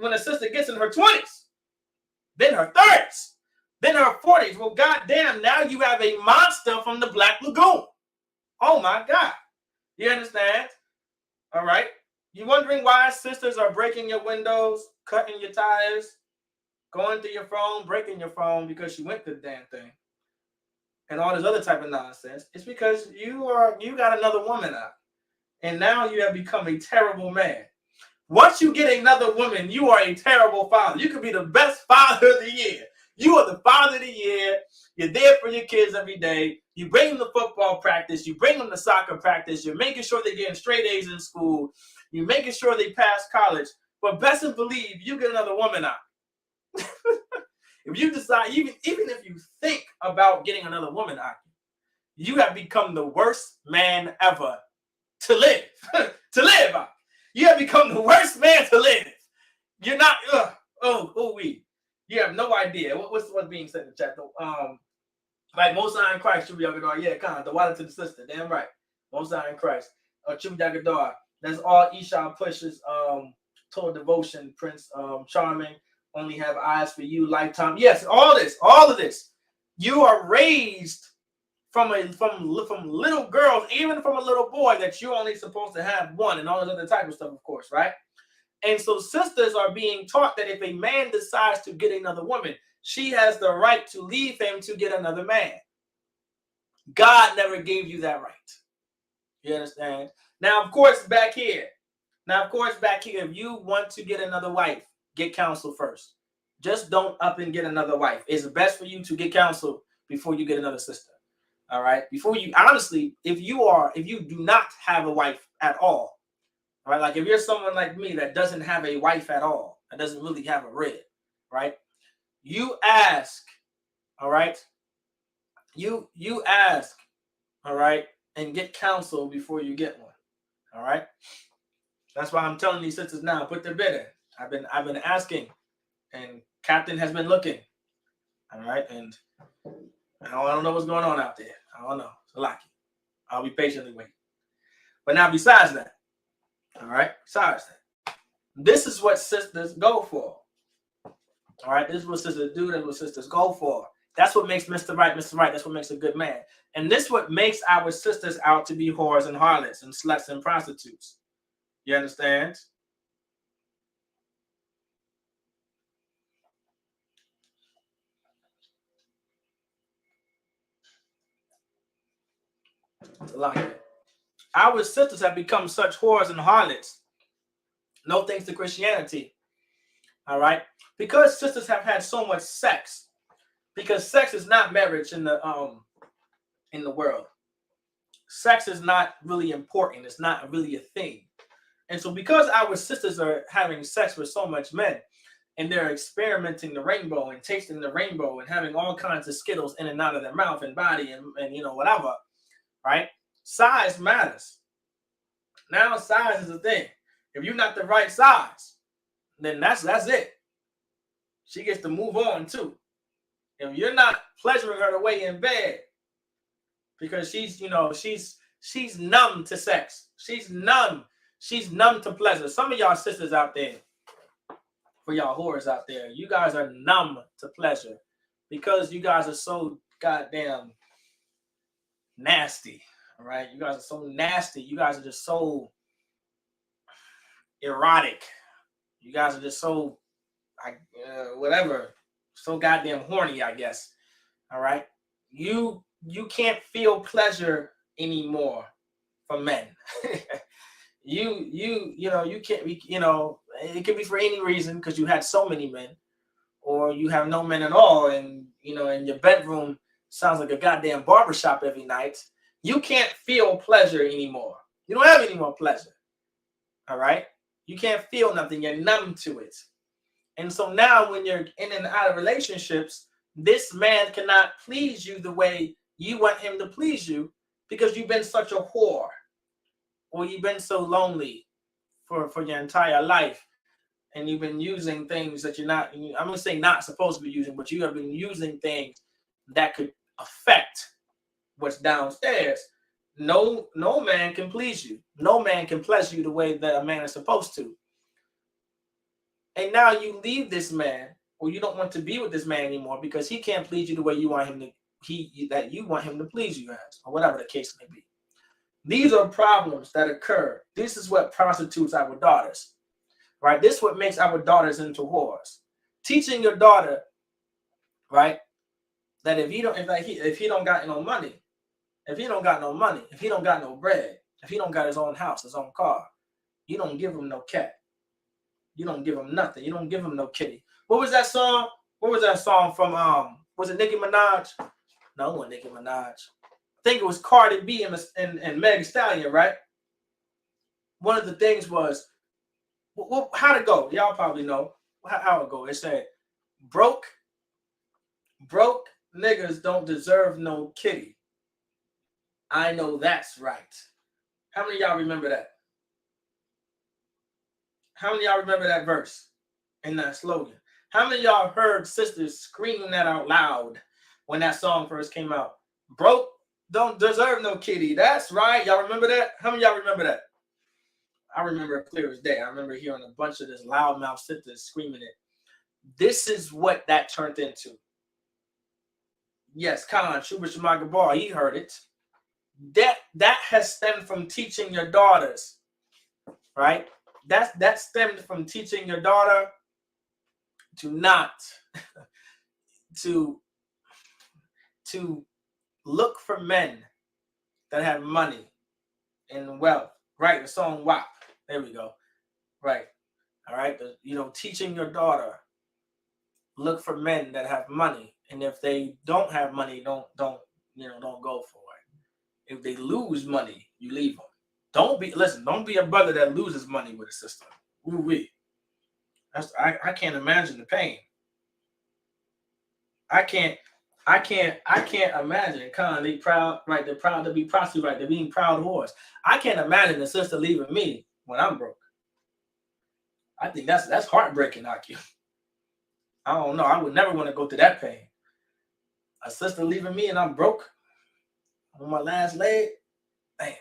when a sister gets in her 20s, then her 30s, then her 40s. Well, goddamn, now you have a monster from the Black Lagoon. Oh my God. You understand? All right. You wondering why sisters are breaking your windows, cutting your tires, going through your phone, breaking your phone because you went through the damn thing, and all this other type of nonsense? It's because you got another woman out, and now you have become a terrible man. Once you get another woman, you are a terrible father. You could be the best father of the year. You are the father of the year. You're there for your kids every day. You bring them to football practice. You bring them to soccer practice. You're making sure they're getting straight A's in school. You're making sure they pass college. But best and believe you get another woman out. If you decide, even if you think about getting another woman out, you have become the worst man ever to live. To live. You have become the worst man to live. You're not. You have no idea what's being said in the chat though. Like Most High in Christ, Chuba Yagadar. Yeah, kind of the water to the sister. Damn right. Most High in Christ. Chuba Yagadar. That's all Esau pushes. Toward devotion, Prince Charming. Only have eyes for you, lifetime. Yes, all of this. You are raised from little girls, even from a little boy, that you're only supposed to have one, and all this other type of stuff, of course, right? And so sisters are being taught that if a man decides to get another woman, she has the right to leave him to get another man. God never gave you that right. You understand? Now, of course, back here, if you want to get another wife, get counsel first. Just don't up and get another wife. It's best for you to get counsel before you get another sister. All right? Before you, honestly, if you do not have a wife at all, right? Like if you're someone like me that doesn't have a wife at all, that doesn't really have a rib, right? You ask, all right? You ask, all right, and get counsel before you get one. All right? That's why I'm telling these sisters now, put their bid in. I've been asking, and Captain has been looking. All right, and I don't know what's going on out there. I don't know. It's lucky. I'll be patiently waiting. But now, besides that, all right, this is what sisters go for. All right, this is what sisters do. That's what sisters go for. That's what makes Mr. Right, Mr. Right. That's what makes a good man. And this is what makes our sisters out to be whores and harlots and sluts and prostitutes. You understand? Our sisters have become such whores and harlots. No thanks to Christianity. All right? Because sisters have had so much sex. Because sex is not marriage in the world. Sex is not really important. It's not really a thing. And so because our sisters are having sex with so much men, and they're experimenting the rainbow and tasting the rainbow and having all kinds of Skittles in and out of their mouth and body and whatever, right? Size matters. Now size is a thing. If you're not the right size, then that's it. She gets to move on too. If you're not pleasuring her the way in bed, because she's numb to sex. She's numb to pleasure. Some of y'all sisters out there, for y'all whores out there, you guys are numb to pleasure because you guys are so goddamn nasty. All right, you guys are so nasty. You guys are just so erotic. You guys are just so whatever, so goddamn horny, I guess. All right, you can't feel pleasure anymore from men. You can't, it could be for any reason because you had so many men, or you have no men at all, and in your bedroom sounds like a goddamn barbershop every night. You can't feel pleasure anymore. You don't have any more pleasure. All right? You can't feel nothing. You're numb to it. And so now when you're in and out of relationships, this man cannot please you the way you want him to please you because you've been such a whore, or you've been so lonely for your entire life, and you've been using things that you're not, I'm going to say not supposed to be using, but you have been using things that could affect what's downstairs. No man can please you. No man can pleasure you the way that a man is supposed to. And now you leave this man, or you don't want to be with this man anymore because he can't please you the way you want him to, that you want him to please you as, or whatever the case may be. These are problems that occur. This is what prostitutes our daughters, right? This is what makes our daughters into whores. Teaching your daughter, right, that if he don't got no money, if he don't got no bread, if he don't got his own house, his own car, you don't give him no cat. You don't give him nothing. You don't give him no kitty. What was that song? What was that song from? Was it Nicki Minaj? No, it wasn't Nicki Minaj. think it was Cardi B and Meg Thee Stallion, right? One of the things was, how'd it go? Y'all probably know how it go. It said, broke niggas don't deserve no kitty. I know that's right. How many of y'all remember that? How many of y'all remember that verse and that slogan? How many of y'all heard sisters screaming that out loud when that song first came out? Broke don't deserve no kitty. That's right. Y'all remember that? How many of y'all remember that? I remember it clear as day. I remember hearing a bunch of this loudmouth sisters screaming it. This is what that turned into. Yes, Khan, Shuba Shemagabar, he heard it. That has stemmed from teaching your daughters, right? That stemmed from teaching your daughter to not to look for men that have money and wealth. Right, the song WAP. There we go. Right. All right. Teaching your daughter, look for men that have money. And if they don't have money, don't go for it. If they lose money, you leave them. Don't be a brother that loses money with a sister. Ooh-wee. I can't imagine the pain. I can't imagine. They proud, right? They're proud to be prostitutes, right? They're being proud whores. I can't imagine a sister leaving me when I'm broke. I think that's heartbreaking, Aki. I don't know. I would never want to go through that pain. A sister leaving me and I'm broke on my last leg. Damn.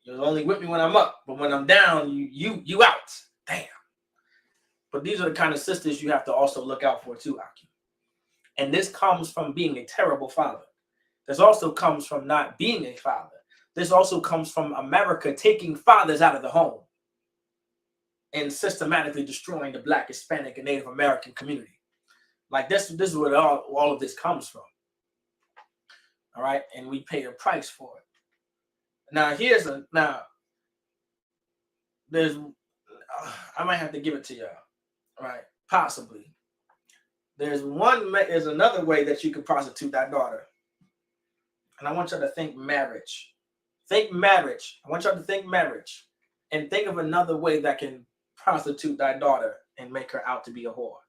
You're only with me when I'm up, but when I'm down, you out. Damn. But these are the kind of sisters you have to also look out for too, Aki. And this comes from being a terrible father. This also comes from not being a father. This also comes from America taking fathers out of the home and systematically destroying the Black, Hispanic, and Native American community. Like this is where all of this comes from. All right, and we pay a price for it. Now I might have to give it to y'all. All right, possibly. There's another way that you can prostitute that daughter. And I want y'all to think marriage. Think marriage. I want y'all to think marriage. And think of another way that can prostitute that daughter and make her out to be a whore.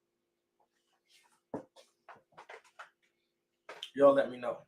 Y'all let me know.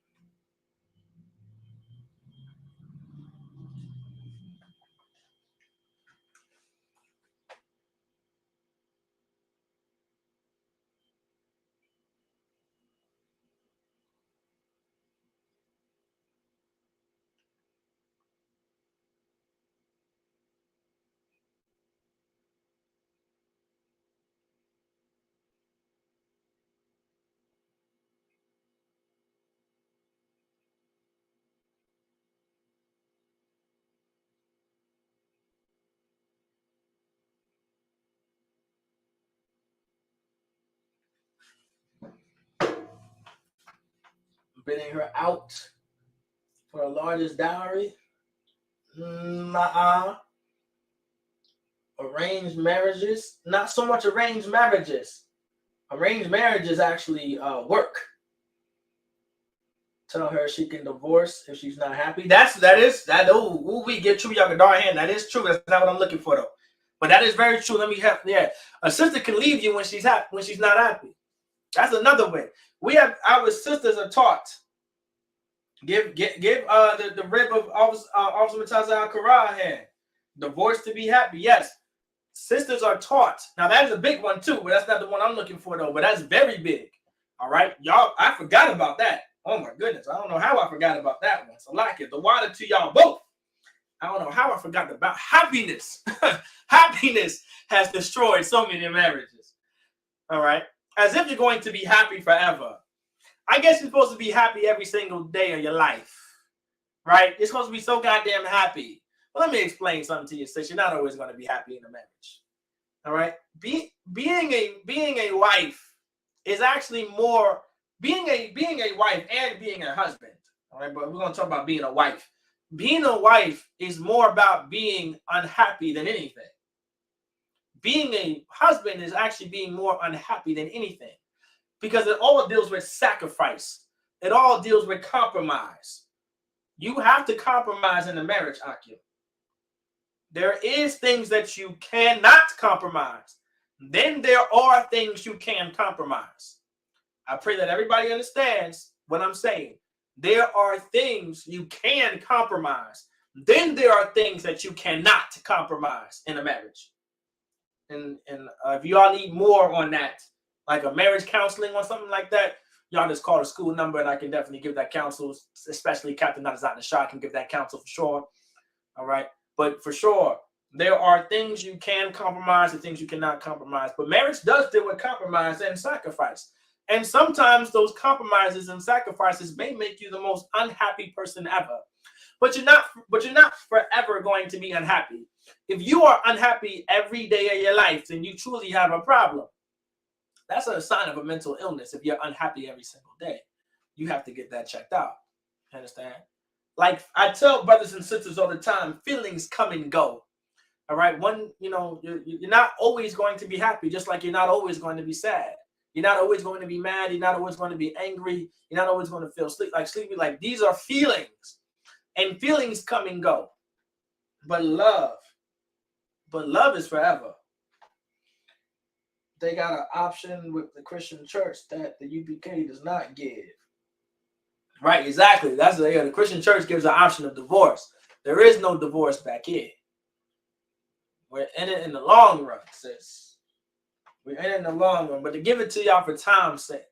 Bidding her out for the largest dowry. Arranged marriages. Not so much arranged marriages. Arranged marriages actually work. Tell her she can divorce if she's not happy. We get true, y'all can darn hand. That is true. That's not what I'm looking for though. But that is very true. Let me have a sister can leave you when she's happy, when she's not happy. That's another way. Our sisters are taught. Give the rib of Officer Mataza Al-Kara hand. Divorce to be happy. Yes. Sisters are taught. Now that is a big one too, but that's not the one I'm looking for though. But that's very big. All right. Y'all, I forgot about that. Oh my goodness. I don't know how I forgot about that one. So like it. The water to y'all both. I don't know how I forgot about happiness. Happiness has destroyed so many marriages. All right. As if you're going to be happy forever. I guess you're supposed to be happy every single day of your life, right? You're supposed to be so goddamn happy. Well, let me explain something to you, sis. You're not always going to be happy in a marriage, all right? Being a wife is actually more being a wife and being a husband, all right? But we're going to talk about being a wife. Being a wife is more about being unhappy than anything. Being a husband is actually being more unhappy than anything. Because it all deals with sacrifice. It all deals with compromise. You have to compromise in a marriage, Akio. There is things that you cannot compromise. Then there are things you can compromise. I pray that everybody understands what I'm saying. There are things you can compromise. Then there are things that you cannot compromise in a marriage. And if y'all need more on that, like a marriage counseling or something like that, y'all just call the school number and I can definitely give that counsel, especially Captain Nazat Nashad can give that counsel for sure. All right. But for sure, there are things you can compromise and things you cannot compromise. But marriage does deal with compromise and sacrifice. And sometimes those compromises and sacrifices may make you the most unhappy person ever. But you're not forever going to be unhappy. If you are unhappy every day of your life, then you truly have a problem. That's a sign of a mental illness. If you're unhappy every single day, you have to get that checked out. Understand? Like I tell brothers and sisters all the time, feelings come and go. All right. You're not always going to be happy, just like you're not always going to be sad. You're not always going to be mad. You're not always going to be angry. You're not always going to feel sleepy. Like these are feelings, and feelings come and go. But love is forever. They got an option with the Christian church that the UPK does not give. Right, exactly. The Christian church gives an option of divorce. There is no divorce back here. We're in it in the long run, sis. We're in it in the long run. But to give it to y'all for time's sake,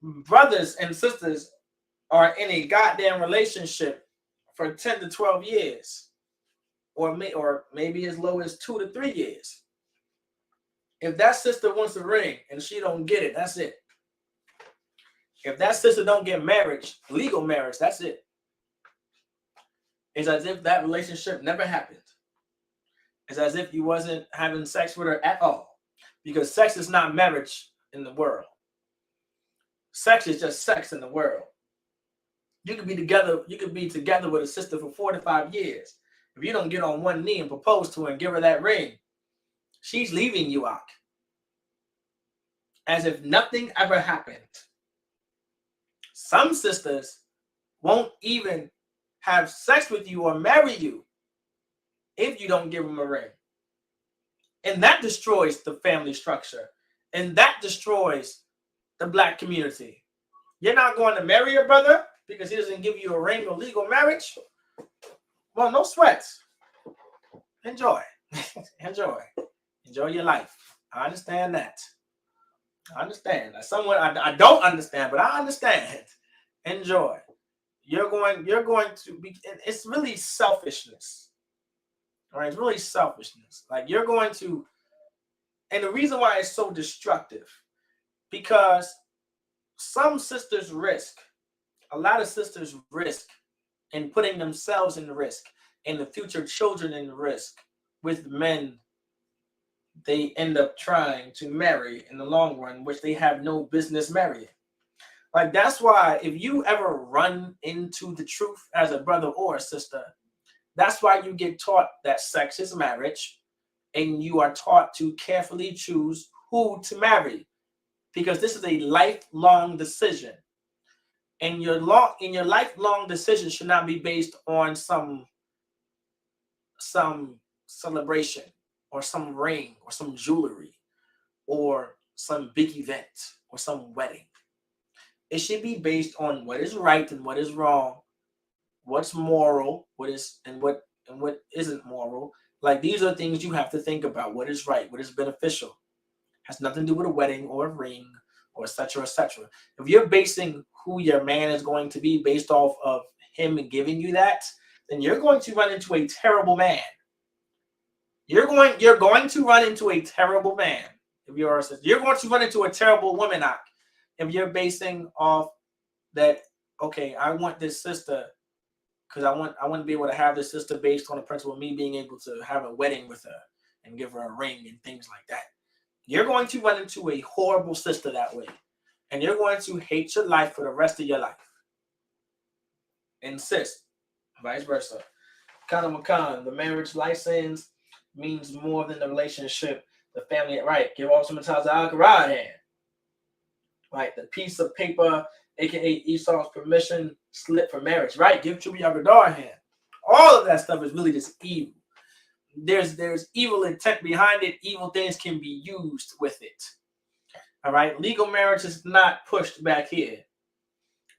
brothers and sisters are in a goddamn relationship for 10 to 12 years. Or maybe as low as 2 to 3 years. If that sister wants a ring and she don't get it, that's it. If that sister don't get marriage, legal marriage, that's it. It's as if that relationship never happened. It's as if you wasn't having sex with her at all. Because sex is not marriage in the world. Sex is just sex in the world. You could be together with a sister for 4 to 5 years. If you don't get on one knee and propose to her and give her that ring, she's leaving you out. As if nothing ever happened. Some sisters won't even have sex with you or marry you if you don't give them a ring. And that destroys the family structure. And that destroys the black community. You're not going to marry your brother because he doesn't give you a ring or legal marriage? Well, no sweats. Enjoy. Enjoy your life. I understand that. I understand. I don't understand, but I understand. Enjoy. You're going to be, it's really selfishness. All right, it's really selfishness. Like you're going to, and the reason why it's so destructive, because some sisters risk, a lot of sisters risk in putting themselves in risk and the future children in risk with men they end up trying to marry in the long run, which they have no business marrying. Like that's why if you ever run into the truth as a brother or a sister, that's why you get taught that sex is marriage and you are taught to carefully choose who to marry because this is a lifelong decision. And your lifelong decision should not be based on some celebration or some ring or some jewelry or some big event or some wedding. It should be based on what is right and what is wrong, what's moral, what isn't moral. Like these are things you have to think about. What is right, what is beneficial. Has nothing to do with a wedding or a ring or etc. etc. If you're basing who your man is going to be based off of him giving you that, then you're going to run into a terrible man. You're going to run into a terrible man. If you're a sister, you're going to run into a terrible woman. If you're basing off that, okay, I want this sister because I want to be able to have this sister based on the principle of me being able to have a wedding with her and give her a ring and things like that. You're going to run into a horrible sister that way. And you're going to hate your life for the rest of your life. And sis, vice versa. Kana Makan, the marriage license means more than the relationship, the family, right? Give all some time to Al-Quran hand. Right, the piece of paper, aka Esau's permission, slip for marriage, right? Give Chuba Yagadar a hand. All of that stuff is really just evil. There's evil intent behind it. Evil things can be used with it. All right. Legal marriage is not pushed back here.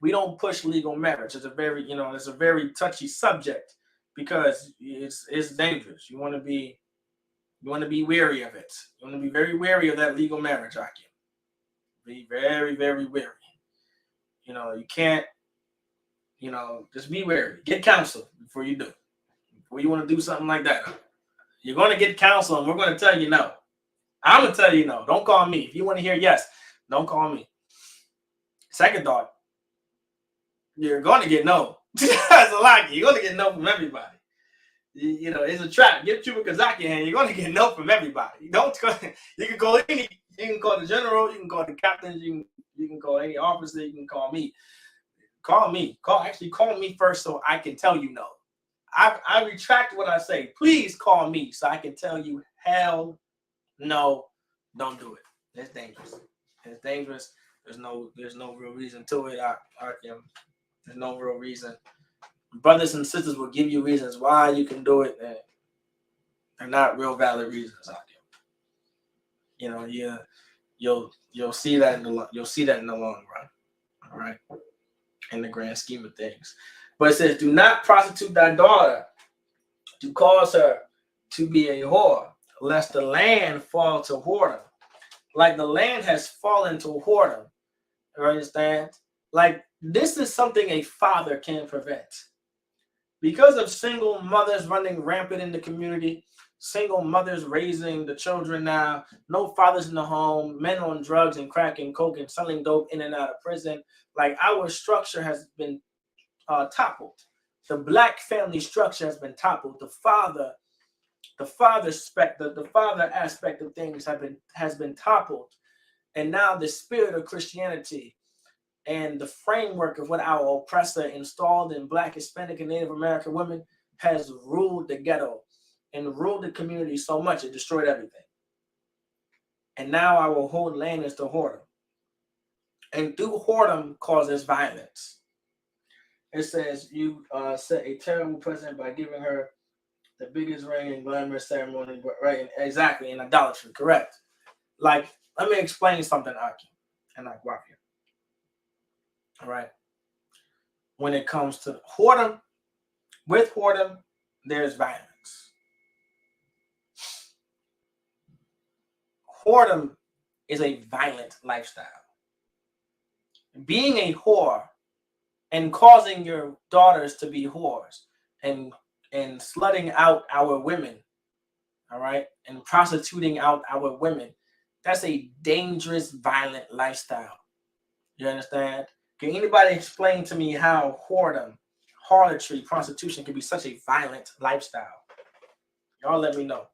We don't push legal marriage. It's a very touchy subject because it's dangerous. You want to be wary of it. You want to be very wary of that legal marriage, Akim. Be very, very wary. You can't, just be wary. Get counsel before you do. Before you want to do something like that. You're going to get counsel and we're going to tell you no. I'm going to tell you no. Don't call me. If you want to hear yes, don't call me. Second thought, you're going to get no. That's a lie. You're going to get no from everybody. It's a trap. Get Chuba Kazaki and you're going to get no from everybody. Don't call, you can call any. You can call the general. You can call the captains. You can call any officer. You can call me. Call me. Call me first so I can tell you no. I retract what I say. Please call me so I can tell you hell no, don't do it. It's dangerous. It's dangerous. There's no real reason to it. There's no real reason. Brothers and sisters will give you reasons why you can do it, and they're not real valid reasons. You'll see that in the long run. All right, in the grand scheme of things. But it says, do not prostitute thy daughter to cause her to be a whore, lest the land fall to whoredom. Like the land has fallen to whoredom. You understand? Like this is something a father can prevent. Because of single mothers running rampant in the community, single mothers raising the children now, no fathers in the home, men on drugs and crack and coke and selling dope in and out of prison. Like our structure has been toppled. The black family structure has been toppled. The father aspect of things has been toppled, and now the spirit of Christianity and the framework of what our oppressor installed in Black, Hispanic, and Native American women has ruled the ghetto and ruled the community so much it destroyed everything. And now our whole land is to whoredom, and through whoredom causes violence. It says you set a terrible precedent by giving her the biggest ring and glamorous ceremony, right? Exactly, in idolatry, correct. Like, let me explain something, Aki and Akwapia. All right. When it comes to whoredom, with whoredom, there's violence. Whoredom is a violent lifestyle. Being a whore and causing your daughters to be whores and slutting out our women, all right, and prostituting out our women, that's a dangerous, violent lifestyle. You understand? Can anybody explain to me how whoredom, harlotry, prostitution can be such a violent lifestyle? Y'all let me know.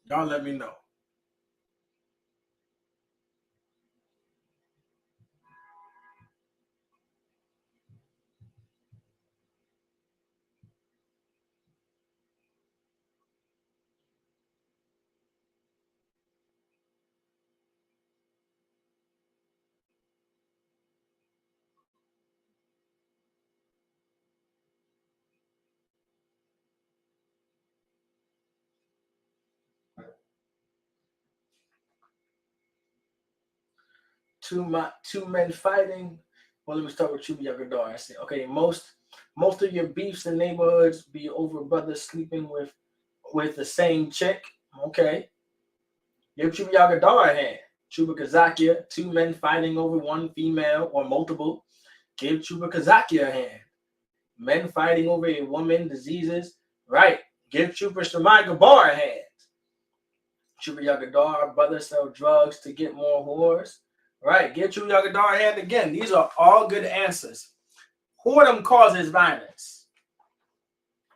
Y'all let me know. Two men fighting. Well, let me start with Chuba Yagadar. I say, okay, most of your beefs in neighborhoods be over brothers sleeping with the same chick. Okay. Give Chuba Yagadar a hand. Chuba Kazakia, two men fighting over one female or multiple. Give Chuba Kazakia a hand. Men fighting over a woman, diseases. Right. Give Chuba Shemai Gabar a hand. Chuba Yagadar, brothers sell drugs to get more whores. Right. Give Chuba Yagadar a hand again. These are all good answers. Whoredom causes violence.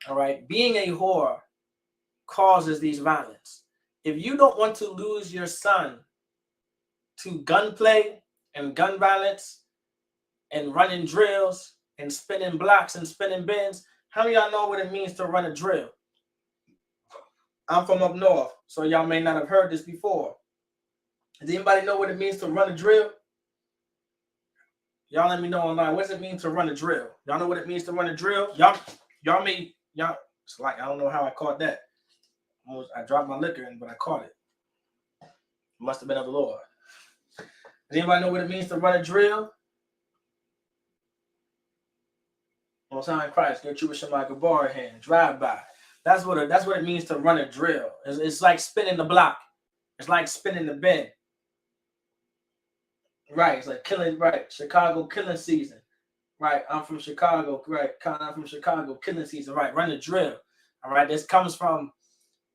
All right. Being a whore causes these violence. If you don't want to lose your son to gunplay and gun violence and running drills and spinning blocks and spinning bins, how many of y'all know what it means to run a drill? I'm from up north, so y'all may not have heard this before. Does anybody know what it means to run a drill? Y'all let me know online. What does it mean to run a drill? Y'all know what it means to run a drill? Y'all, it's like, I don't know how I caught that. I dropped my liquor in, but I caught it. Must have been of the Lord. Does anybody know what it means to run a drill? Most High in Christ, get you with Shemai Gabar hand, drive by. That's what it means to run a drill. It's like spinning the block. It's like spinning the bin. Right, it's like killing, right, Chicago killing season. Right, I'm from Chicago, right, I'm from Chicago, killing season, right, run a drill. All right, this comes from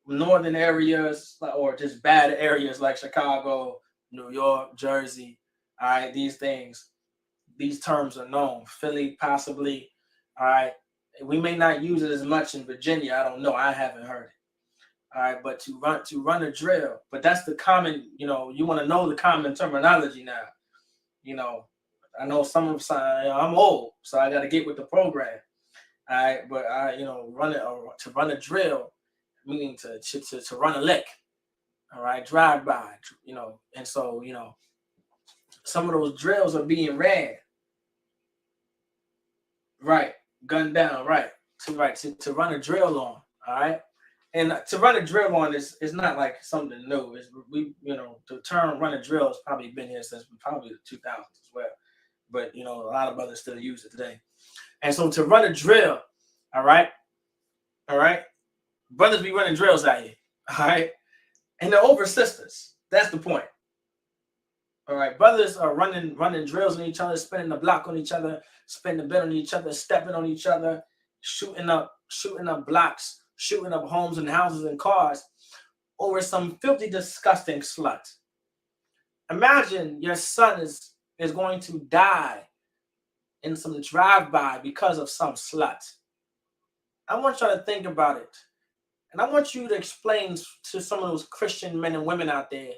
northern areas or just bad areas like Chicago, New York, Jersey. All right, these terms are known. Philly, possibly. All right, we may not use it as much in Virginia. I don't know. I haven't heard it. All right, but to run a drill, but that's the common. You want to know the common terminology now. I know I'm old, so I got to get with the program. All right, but to run a drill, meaning to run a lick. All right, drive by, and so, some of those drills are being ran. Right, gunned down, right, to run a drill on, all right? And to run a drill on is not like something new. The term run a drill has probably been here since probably the 2000s as well. But, a lot of brothers still use it today. And so to run a drill, all right, brothers be running drills out here, all right? And they're over sisters. That's the point. All right, brothers are running drills on each other, spinning the block on each other, spinning the bed on each other, stepping on each other, shooting up blocks, shooting up homes and houses and cars over some filthy, disgusting slut. Imagine your son is going to die in some drive-by because of some slut. I want y'all to think about it. And I want you to explain to some of those Christian men and women out there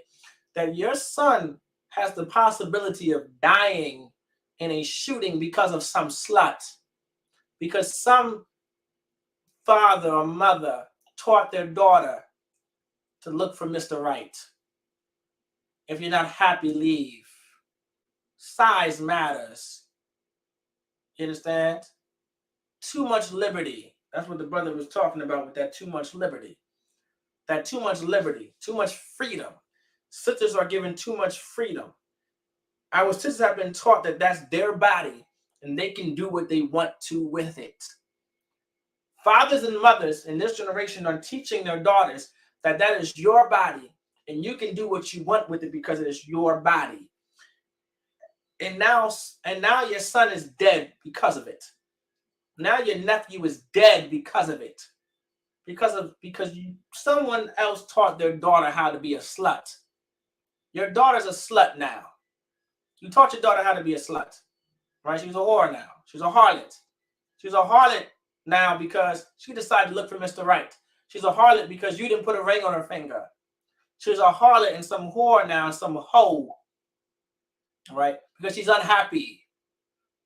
that your son has the possibility of dying in a shooting because of some slut, because some father or mother taught their daughter to look for Mr. Right. If you're not happy, leave. Size matters. You understand? Too much liberty. That's what the brother was talking about with that too much liberty. That too much liberty, too much freedom. Sisters are given too much freedom. Our sisters have been taught that that's their body and they can do what they want to with it. Fathers and mothers in this generation are teaching their daughters that is your body and you can do what you want with it because it is your body. And now your son is dead because of it. Now your nephew is dead because of it. Because someone else taught their daughter how to be a slut. Your daughter's a slut now. You taught your daughter how to be a slut, right? She's a whore now. She's a harlot. She's a harlot now because she decided to look for Mr. Right. She's a harlot because you didn't put a ring on her finger. She's a harlot and some whore now, some hoe, right? Because she's unhappy.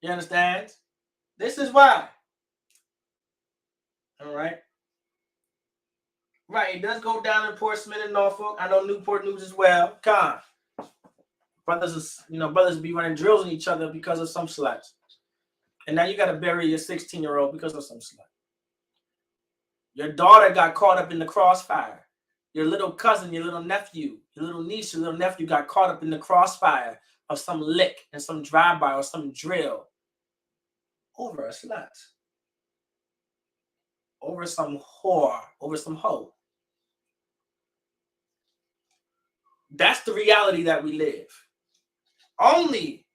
You understand? This is why. All right. Right, it does go down in Portsmouth and Norfolk. I know Newport News as well. Con. Brothers be running drills on each other because of some sluts. And now you got to bury your 16-year-old because of some slut. Your daughter got caught up in the crossfire. Your little cousin, your little nephew, your little niece, your little nephew got caught up in the crossfire of some lick and some drive-by or some drill over a slut. Over some whore, over some hoe. That's the reality that we live. Only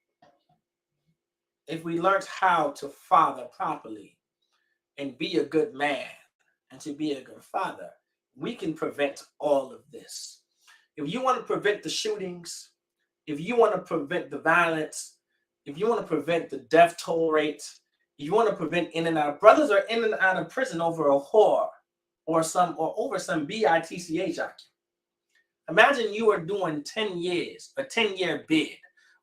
if we learned how to father properly and be a good man and to be a good father, we can prevent all of this. If you want to prevent the shootings, if you want to prevent the violence, if you want to prevent the death toll rate, You want to prevent in and out. Brothers are in and out of prison over a whore or over some bitch. Imagine you are doing 10 years, a 10-year bid,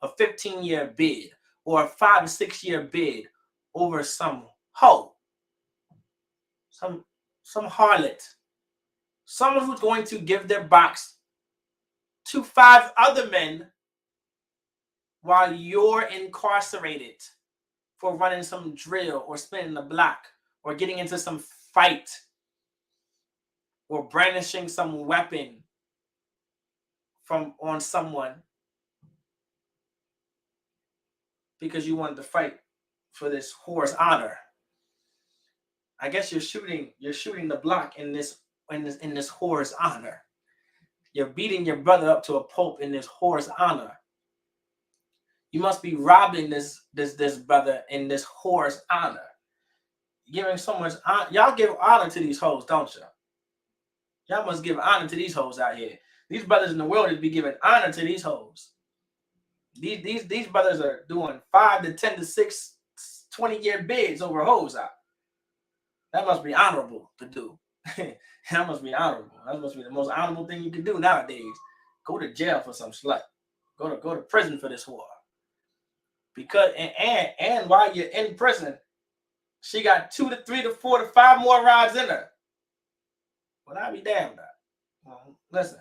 a 15-year bid, or a 5 to 6 year bid over some hoe, some harlot, someone who's going to give their box to 5 other men while you're incarcerated for running some drill or spinning the block or getting into some fight or brandishing some weapon on someone because you wanted to fight for this whore's honor. I guess you're shooting the block in this whore's honor. You're beating your brother up to a pulp in this whore's honor. You must be robbing this brother in this whore's honor. Giving so much honor. Y'all give honor to these hoes, don't you? Y'all must give honor to these hoes out here. These brothers in the world is be giving honor to these hoes. These brothers are doing 5 to 10 to 6, 20-year bids over hoes out. That must be honorable to do. That must be honorable. That must be the most honorable thing you can do nowadays. Go to jail for some slut. Go to prison for this whore. Because and while you're in prison, she got 2 to 3 to 4 to 5 more rods in her. Well, I'll be damned. Listen.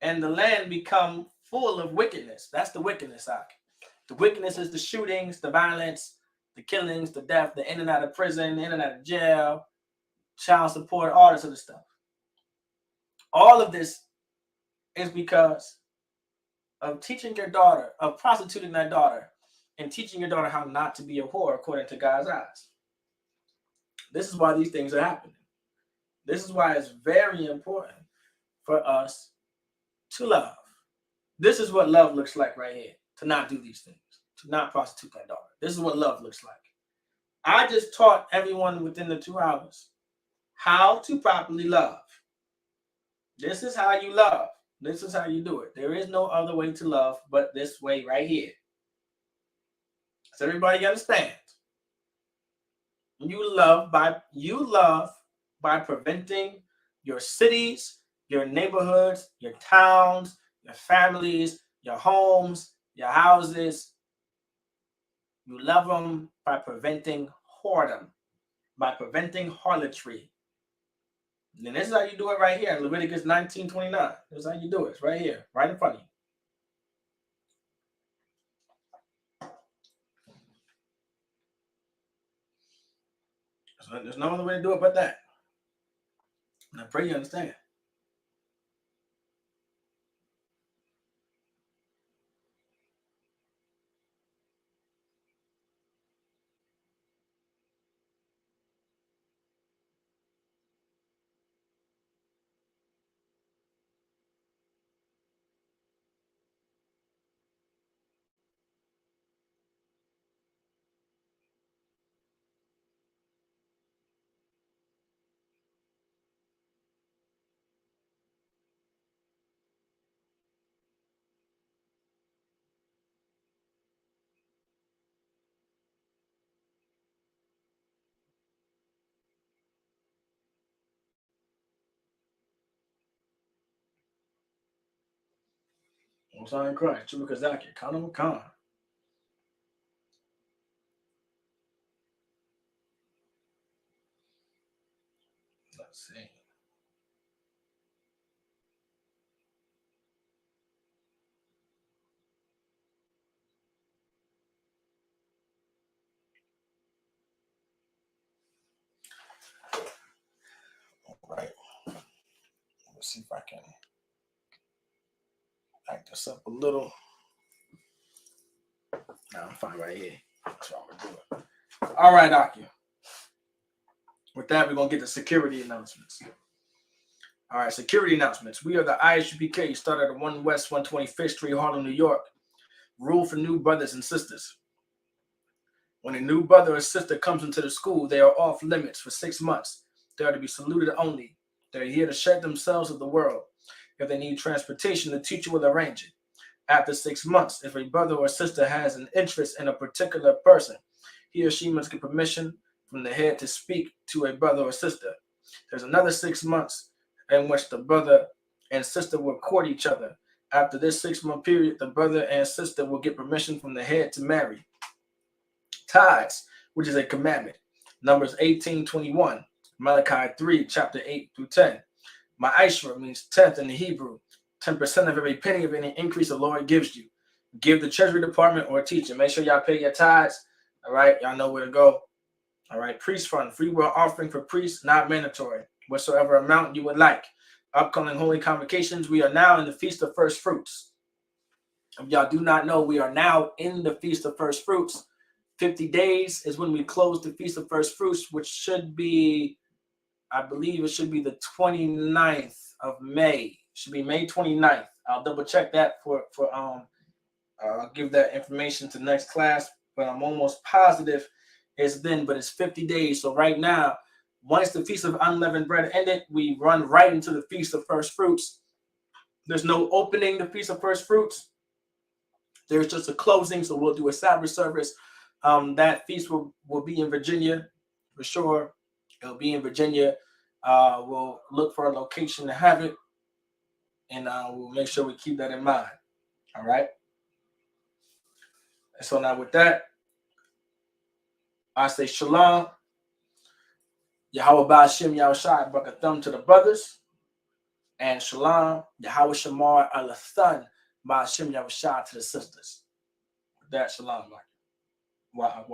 And the land become full of wickedness. That's the wickedness, Ak. The wickedness is the shootings, the violence, the killings, the death, the in and out of prison, the in and out of jail, child support, all this other stuff. All of this is because of teaching your daughter, of prostituting that daughter, and teaching your daughter how not to be a whore according to God's eyes. This is why these things are happening. This is why it's very important for us to love. This is what love looks like right here. To not do these things. To not prostitute that daughter. This is what love looks like. I just taught everyone within the 2 hours how to properly love. This is how you love. This is how you do it. There is no other way to love but this way right here. Does everybody understand? You love by preventing your cities, your neighborhoods, your towns, your families, your homes, your houses. You love them by preventing whoredom, by preventing harlotry. And this is how you do it right here in Leviticus 19:29. This is how you do it. It's right here, right in front of you. So there's no other way to do it but that. And I pray you understand. I'm sorry, Christ. Chubukazaki. Kano Khan. Let's see. All right. Let's see if I can back this up a little. No, I'm fine right here. That's what we're doing. All right, Aki. With that, we're going to get the security announcements. All right, security announcements. We are the ISUPK, started at 1 West 125th Street, Harlem, New York. Rule for new brothers and sisters. When a new brother or sister comes into the school, they are off limits for 6 months. They are to be saluted only. They're here to shed themselves of the world. If they need transportation, the teacher will arrange it. After 6 months, if a brother or sister has an interest in a particular person, he or she must get permission from the head to speak to a brother or sister. There's another 6 months in which the brother and sister will court each other. After this 6-month period, the brother and sister will get permission from the head to marry. Tithes, which is a commandment. Numbers 18:21, Malachi 3, chapter 8 through 10. Ma'ashra means tenth in the Hebrew. 10% of every penny of any increase the Lord gives you. Give the treasury department or teacher. Make sure y'all pay your tithes. All right, y'all know where to go. All right, priest fund, free will offering for priests, not mandatory. Whatsoever amount you would like. Upcoming holy convocations, we are now in the Feast of First Fruits. If y'all do not know, we are now in the Feast of First Fruits. 50 days is when we close the Feast of First Fruits, which should be, I believe it should be the 29th of May. It should be May 29th. I'll double check that I'll give that information to next class, but I'm almost positive it's then, but it's 50 days. So right now, once the Feast of Unleavened Bread ended, we run right into the Feast of First Fruits. There's no opening the Feast of First Fruits. There's just a closing, so we'll do a Sabbath service. That feast will be in Virginia for sure. It'll be in Virginia. We'll look for a location to have it, and we'll make sure we keep that in mind. All right. And so now with that, I say shalom. Yahweh Ba'ashem Yahushai Brakathum to the brothers. And shalom. Yahweh Shamar Alathan Ba'ashem Yahushai to the sisters. With that, shalom. Wa